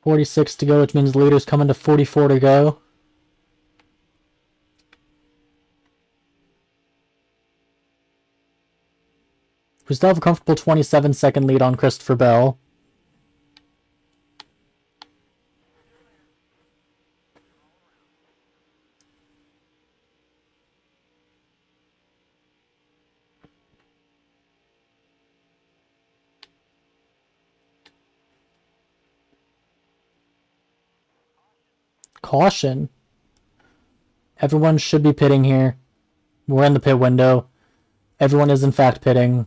.46 to go, which means the leader's coming to 44 to go. We still have a comfortable 27-second lead on Christopher Bell. Caution. Everyone should be pitting here. We're in the pit window. Everyone is in fact pitting.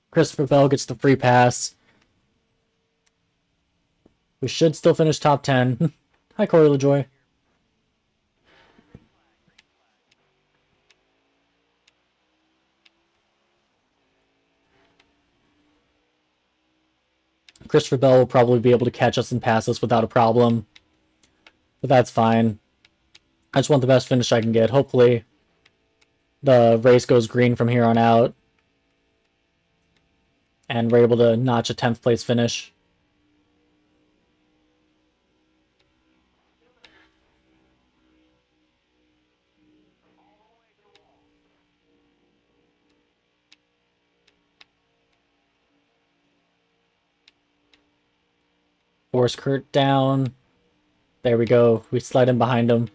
Christopher Bell gets the free pass. We should still finish top 10. Hi, Corey LaJoy. Christopher Bell will probably be able to catch us and pass us without a problem. But that's fine. I just want the best finish I can get. Hopefully, the race goes green from here on out. And we're able to notch a 10th place finish. Force Kurt down. There we go. We slide in behind him.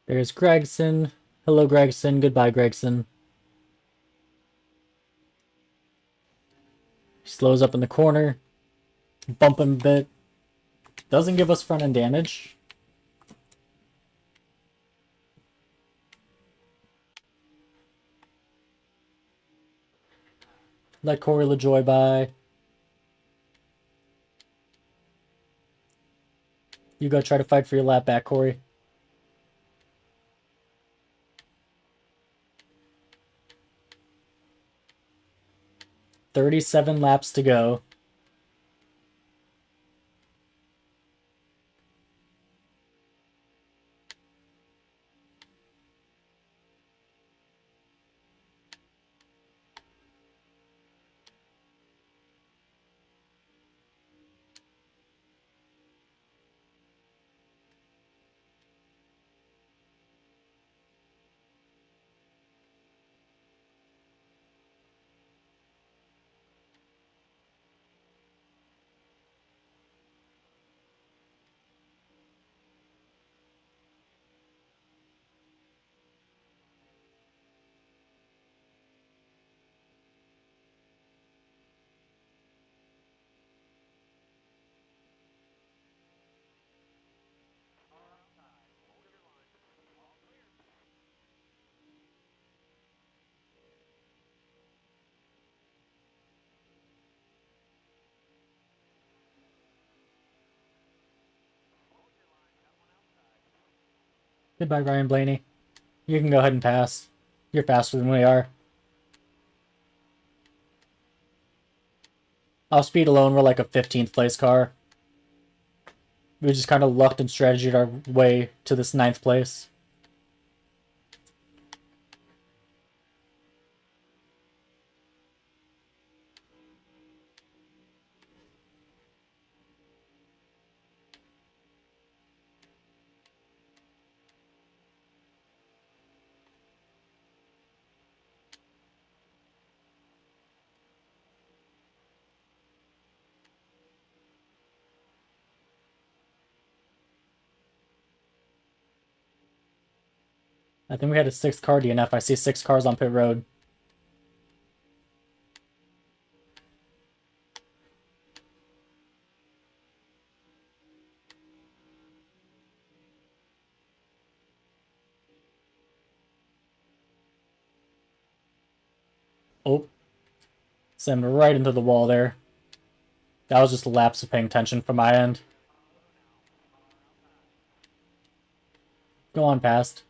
There's Gregson. Hello, Gregson. Goodbye, Gregson. He slows up in the corner. Bump him a bit. Doesn't give us front end damage. Let Corey LaJoy by. You go try to fight for your lap back, Corey. $37 laps to go. Goodbye, Ryan Blaney. You can go ahead and pass. You're faster than we are. Off speed alone, we're like a 15th place car. We just kind of lucked and strategied our way to this 9th place. I think we had a 6th car DNF. I see 6 cars on pit road. Oh. Slammed right into the wall there. That was just a lapse of paying attention from my end. Go on past.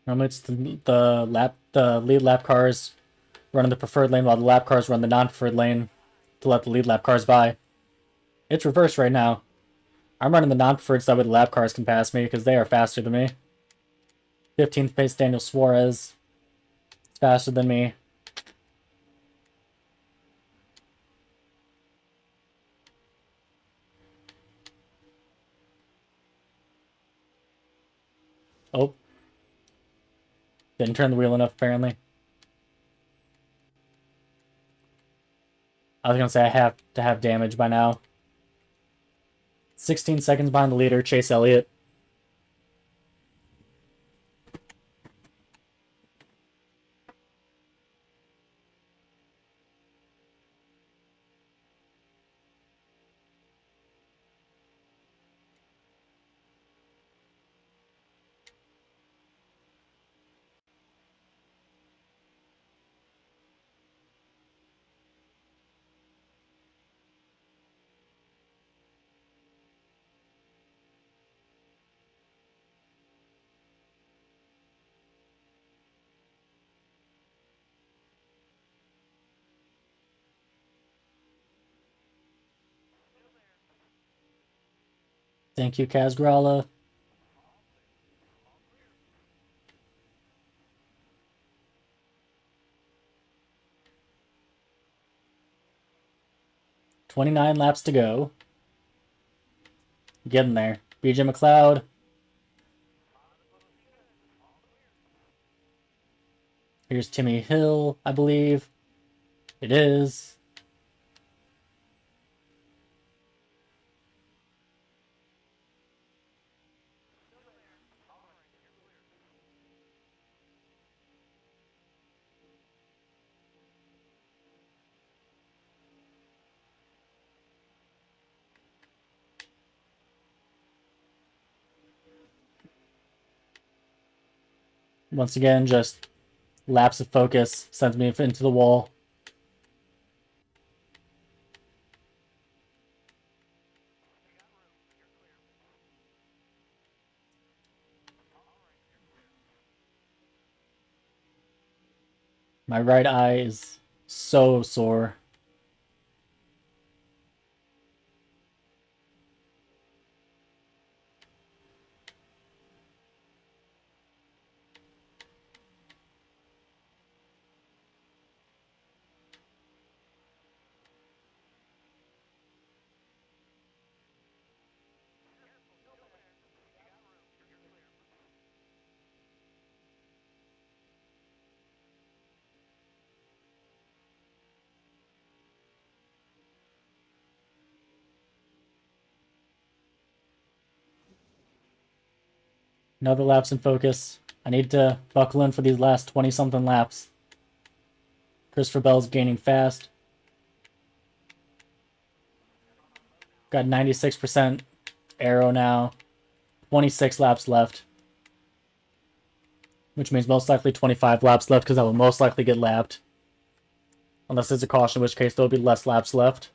Normally it's the lead lap cars running the preferred lane while the lap cars run the non-preferred lane to let the lead lap cars by. It's reversed right now. I'm running the non-preferred so that way the lap cars can pass me because they are faster than me. 15th place Daniel Suarez. It's faster than me. Oh. Didn't turn the wheel enough, apparently. I was going to say I have to have damage by now. 16 seconds behind the leader, Chase Elliott. Thank you, Kaz Gralla. 29 laps to go. Getting there. BJ McLeod. Here's Timmy Hill, I believe. It is. Once again, just lapse of focus sends me into the wall. My right eye is so sore. Another lapse in focus. I need to buckle in for these last 20-something laps. Christopher Bell's gaining fast. Got 96% aero now. 26 laps left. Which means most likely 25 laps left because I will most likely get lapped. Unless there's a caution, in which case there will be less laps left.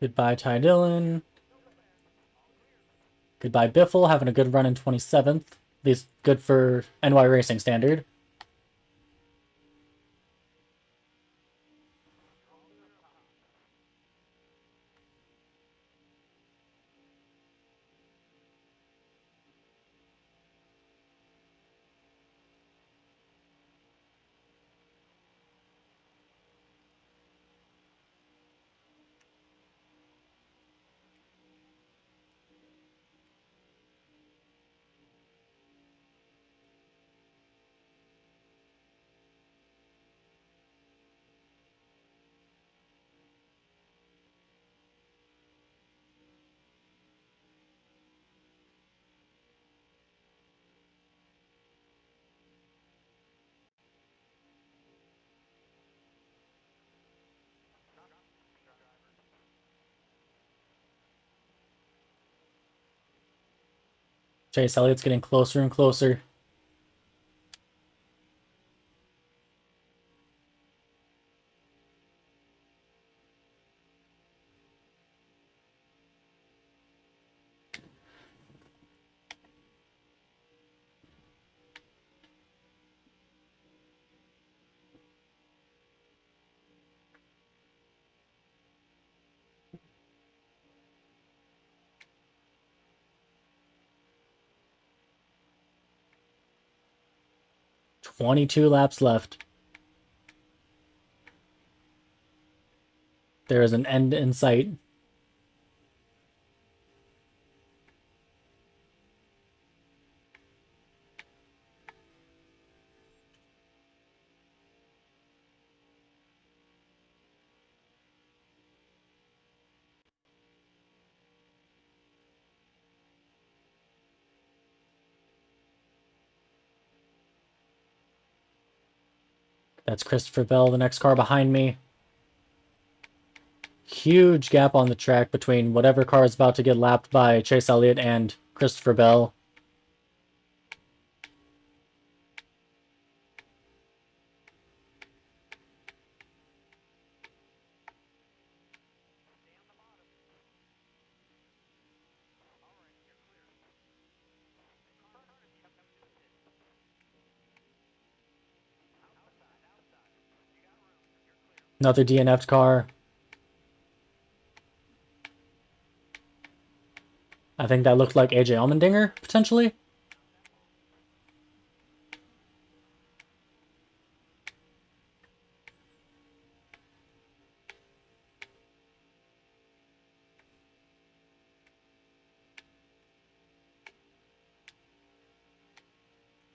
Goodbye, Ty Dillon. Goodbye, Biffle. Having a good run in 27th. At least good for NY Racing standard. Chase Elliott's getting closer and closer. "22 laps left. There is an end in sight. That's Christopher Bell, the next car behind me. Huge gap on the track between whatever car is about to get lapped by Chase Elliott and Christopher Bell. Another DNF'd car. I think that looked like AJ Allmendinger, potentially.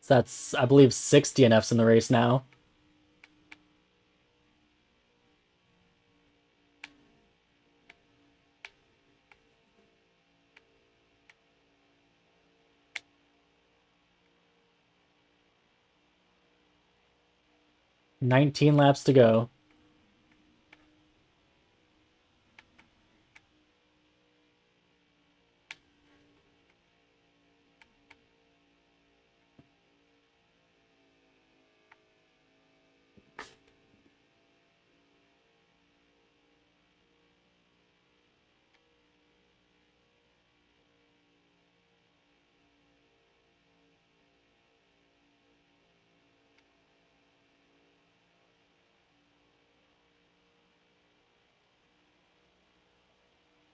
So that's, I believe, 6 DNFs in the race now. "19 laps to go."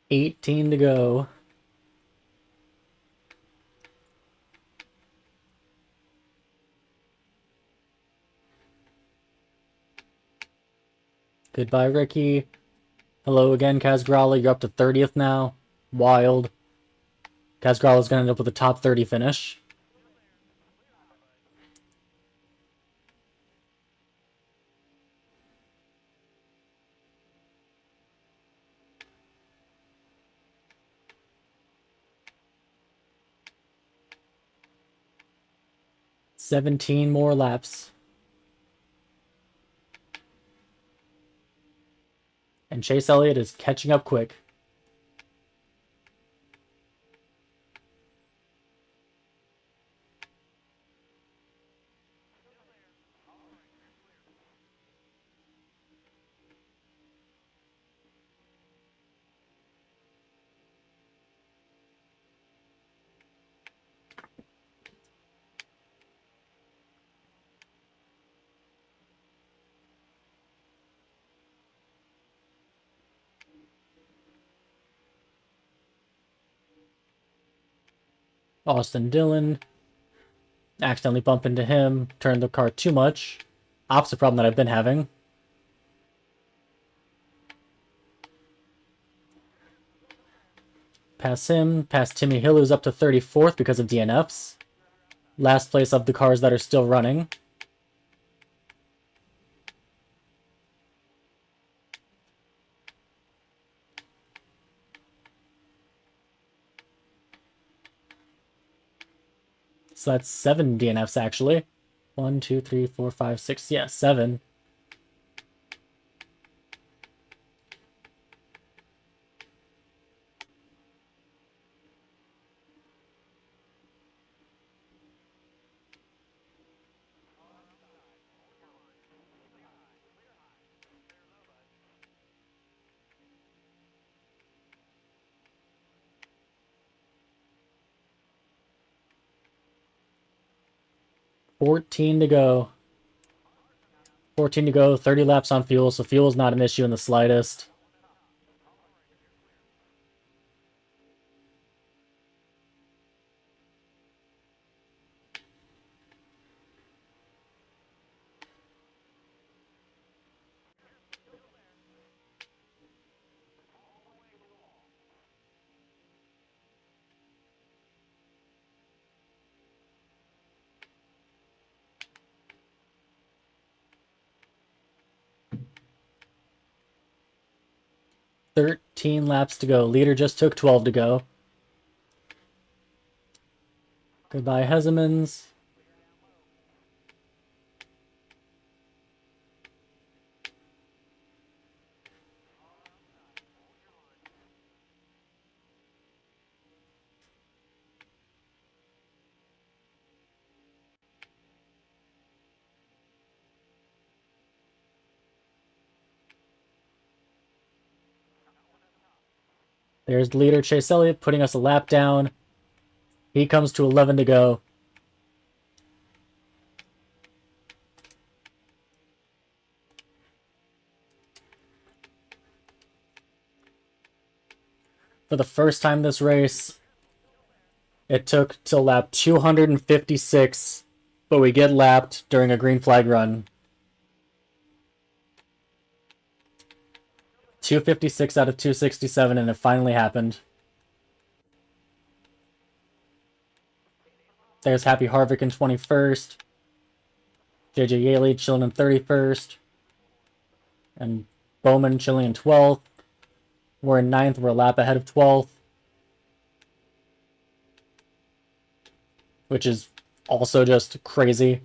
"18 to go." Goodbye, Ricky. Hello again, Kazgrala. You're up to 30th now. Wild. Kazgrala's going to end up with a top 30 finish. "17 more laps." And Chase Elliott is catching up quick. Austin Dillon. Accidentally bump into him. Turned the car too much. Opposite problem that I've been having. Pass him. Pass Timmy Hill, who's up to 34th because of DNFs. Last place of the cars that are still running. So that's 7 DNFs, actually. 1, 2, 3, 4, 5, 6. Yeah, 7. "14 to go." 14 to go, 30 laps on fuel, so fuel is not an issue in the slightest. "13 laps to go." Leader just took 12 to go. Goodbye, Hesemans. There's the leader, Chase Elliott, putting us a lap down. He comes to 11 to go. For the first time this race, it took till lap 256, but we get lapped during a green flag run. 256 out of 267, and it finally happened. There's Happy Harvick in 21st. JJ Yaley chilling in 31st. And Bowman chilling in 12th. We're in 9th. We're a lap ahead of 12th. Which is also just crazy.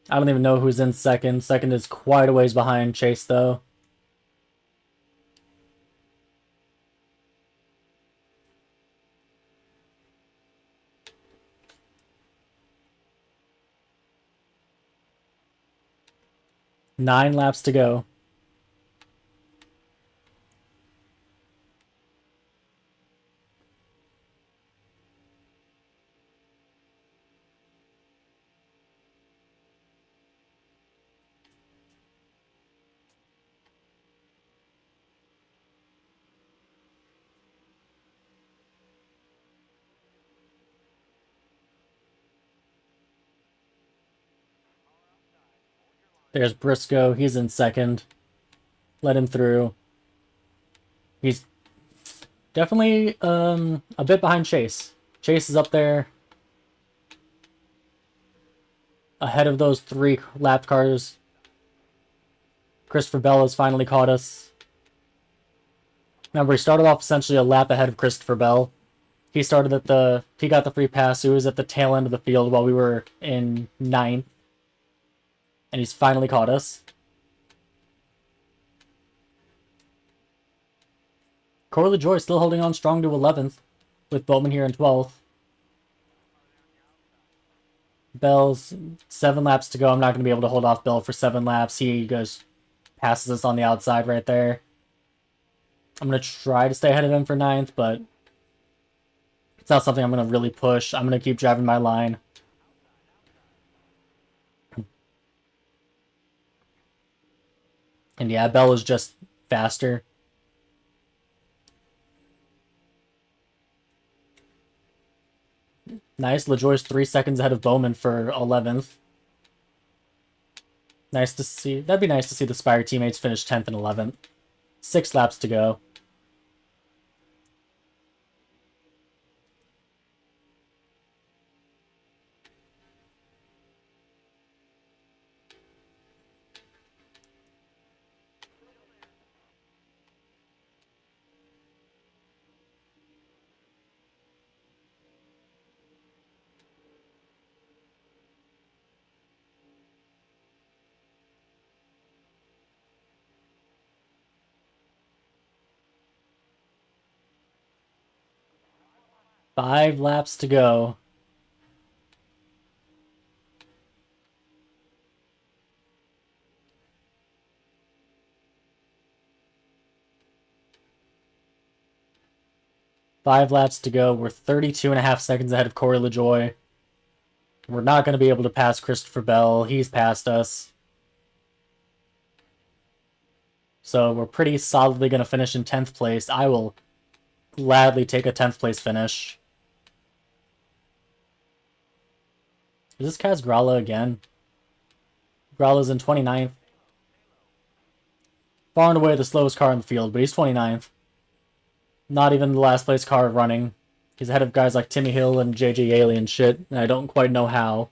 I don't even know who's in second. Second is quite a ways behind Chase, though. Nine laps to go. There's Briscoe. He's in second. Let him through. He's definitely a bit behind Chase. Chase is up there. Ahead of those 3 lap cars. Christopher Bell has finally caught us. Remember, he started off essentially a lap ahead of Christopher Bell. He got the free pass. He was at the tail end of the field while we were in 9th. And he's finally caught us. Corey LaJoie still holding on strong to 11th, with Bowman here in 12th. Bell's 7 laps to go. I'm not going to be able to hold off Bell for 7 laps. He passes us on the outside right there. I'm going to try to stay ahead of him for 9th, but it's not something I'm going to really push. I'm going to keep driving my line. And yeah, Bell is just faster. Nice. LaJoie's 3 seconds ahead of Bowman for 11th. Nice to see. That'd be nice to see the Spire teammates finish 10th and 11th. 6 laps to go. Five laps to go. Five laps to go. We're 32.5 seconds ahead of Corey LaJoie. We're not going to be able to pass Christopher Bell. He's passed us. So we're pretty solidly going to finish in 10th place. I will gladly take a 10th place finish. Is this Kaz Gralla again? Gralla's in 29th. Far and away the slowest car in the field, but he's 29th. Not even the last place car running. He's ahead of guys like Timmy Hill and JJ Yaley and shit, and I don't quite know how.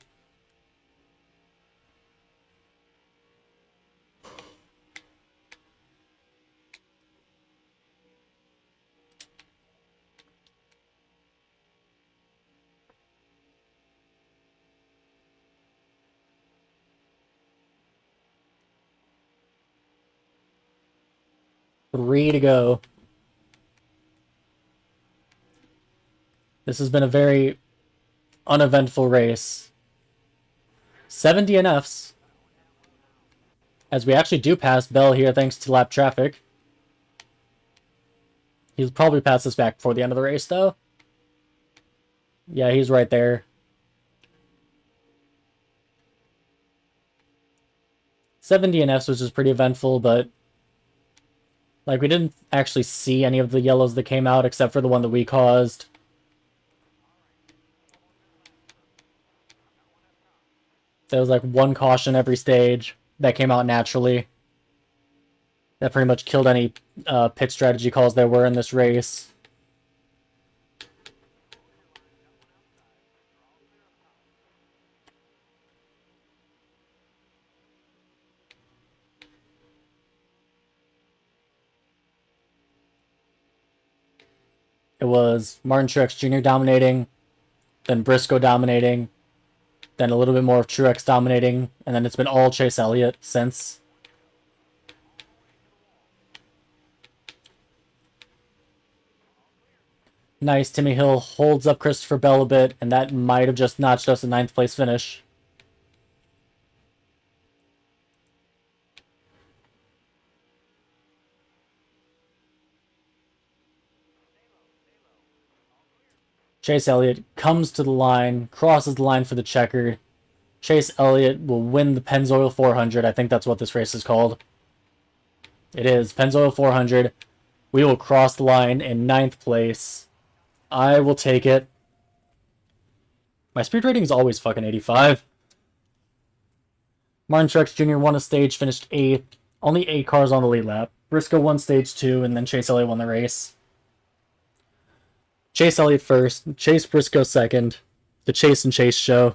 Three to go. This has been a very uneventful race. 7 DNFs. As we actually do pass Bell here thanks to lap traffic. He'll probably pass us back before the end of the race, though. Yeah, he's right there. 7 DNFs, which is pretty eventful, but Like, we didn't actually see any of the yellows that came out except for the one that we caused. There was like one caution every stage that came out naturally. That pretty much killed any pit strategy calls there were in this race. It was Martin Truex Jr. dominating, then Briscoe dominating, then a little bit more of Truex dominating, and then it's been all Chase Elliott since. Nice, Timmy Hill holds up Christopher Bell a bit, and that might have just notched us a 9th place finish. Chase Elliott comes to the line, crosses the line for the checkered. Chase Elliott will win the Pennzoil 400. I think that's what this race is called. It is. Pennzoil 400. We will cross the line in 9th place. I will take it. My speed rating is always fucking 85. Martin Truex Jr. won a stage, finished 8th. Only 8 cars on the lead lap. Briscoe won stage 2, and then Chase Elliott won the race. Chase Elliott first, Chase Briscoe second, the Chase and Chase show,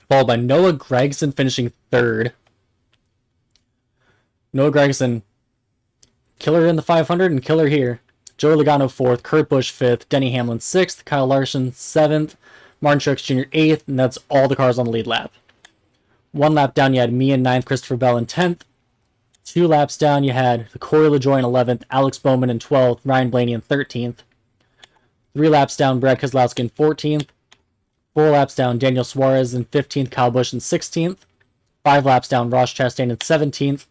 followed by Noah Gragson finishing 3rd. Noah Gragson, killer in the 500 and killer here. Joey Logano 4th, Kurt Busch 5th, Denny Hamlin 6th, Kyle Larson 7th, Martin Truex Jr. 8th, and that's all the cars on the lead lap. 1 lap down, you had me in 9th, Christopher Bell in 10th. 2 laps down, you had Corey LaJoie in 11th, Alex Bowman in 12th, Ryan Blaney in 13th. 3 laps down, Brad Keselowski in 14th. 4 laps down, Daniel Suarez in 15th, Kyle Busch in 16th. 5 laps down, Ross Chastain in 17th.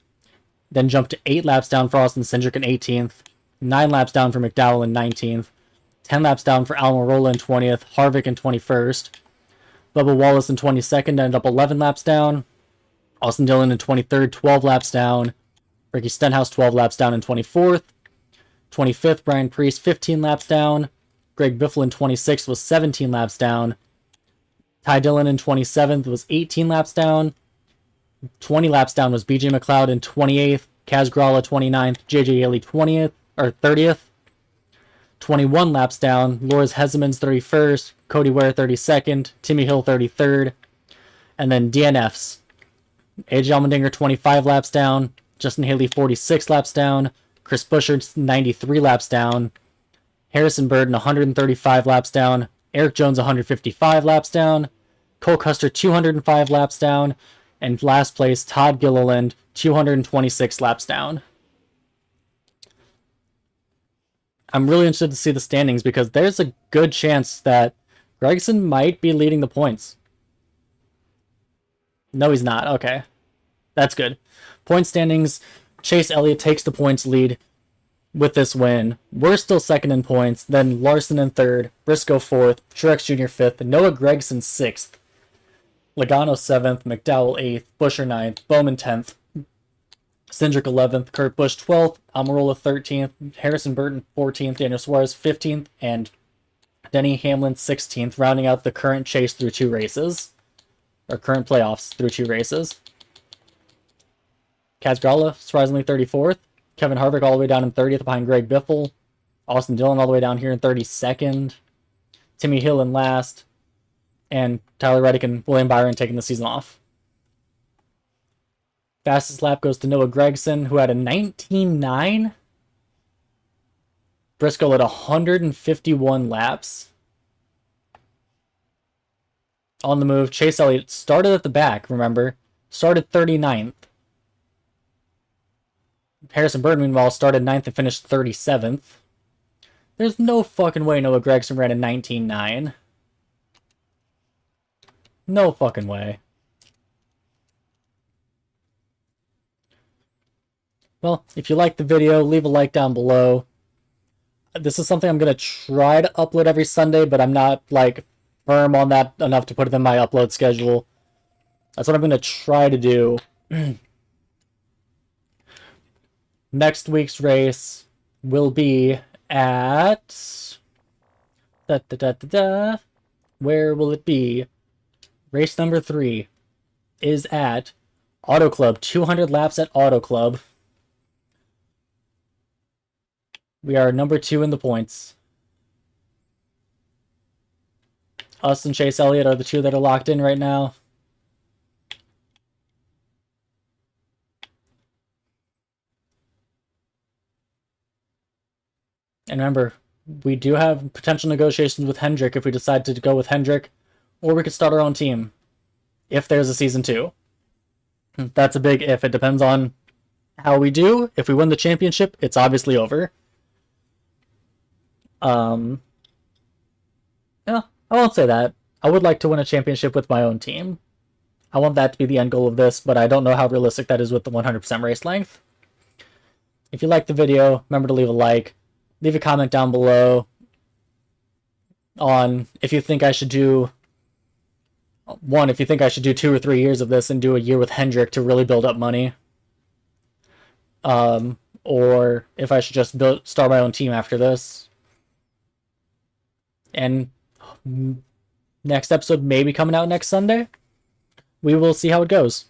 Then jumped to 8 laps down for Austin Cindric in 18th. 9 laps down for McDowell in 19th. 10 laps down for Almirola in 20th. Harvick in 21st. Bubba Wallace in 22nd, ended up 11 laps down. Austin Dillon in 23rd, 12 laps down. Ricky Stenhouse 12 laps down in 24th. 25th, Brian Preece 15 laps down. Greg Biffle in 26th was 17 laps down. Ty Dillon in 27th was 18 laps down. 20 laps down was BJ McLeod in 28th. Kaz Grala 29th. JJ Yeley 20th or 30th. 21 laps down. Loris Hezemans 31st. Cody Ware 32nd. Timmy Hill 33rd. And then DNFs. AJ Allmendinger 25 laps down. Justin Haley 46 laps down. Chris Buescher 93 laps down. Harrison Burton 135 laps down. Eric Jones 155 laps down. Cole Custer 205 laps down. And last place, Todd Gilliland 226 laps down. I'm really interested to see the standings because there's a good chance that Gregson might be leading the points. No, he's not. Okay. That's good. Point standings, Chase Elliott takes the points lead with this win. We're still second in points, then Larson in 3rd, Briscoe 4th, Truex Jr. 5th, Noah Gragson 6th, Logano 7th, McDowell 8th, Buescher 9th, Bowman 10th, Cindric 11th, Kurt Busch 12th, Almirola 13th, Harrison Burton 14th, Daniel Suarez 15th, and Denny Hamlin 16th, rounding out the current chase through 2 races, or current playoffs through 2 races. Kaz Grala surprisingly 34th. Kevin Harvick all the way down in 30th behind Greg Biffle. Austin Dillon all the way down here in 32nd. Timmy Hill in last. And Tyler Reddick and William Byron taking the season off. Fastest lap goes to Noah Gragson, who had a 19.9. Briscoe at 151 laps. On the move, Chase Elliott started at the back, remember? Started 39th. Harrison Burton, meanwhile, started 9th and finished 37th. There's no fucking way Noah Gragson ran a 19.9. No fucking way. Well, if you liked the video, leave a like down below. This is something I'm going to try to upload every Sunday, but I'm not, like, firm on that enough to put it in my upload schedule. That's what I'm going to try to do. next week's race will be at... Where will it be? Race number 3 is at Auto Club. 200 laps at Auto Club. We are number 2 in the points. Us and Chase Elliott are the 2 that are locked in right now. And remember, we do have potential negotiations with Hendrick if we decide to go with Hendrick, or we could start our own team if there's a season 2. That's a big if. It depends on how we do. If we win the championship, it's obviously over. Yeah, I won't say that. I would like to win a championship with my own team. I want that to be the end goal of this, but I don't know how realistic that is with the 100% race length. If you liked the video, remember to leave a like. Leave a comment down below on if you think I should do... if you think I should do 2 or 3 years of this and do a year with Hendrick to really build up money. Or if I should just start my own team after this. And next episode may be coming out next Sunday. We will see how it goes.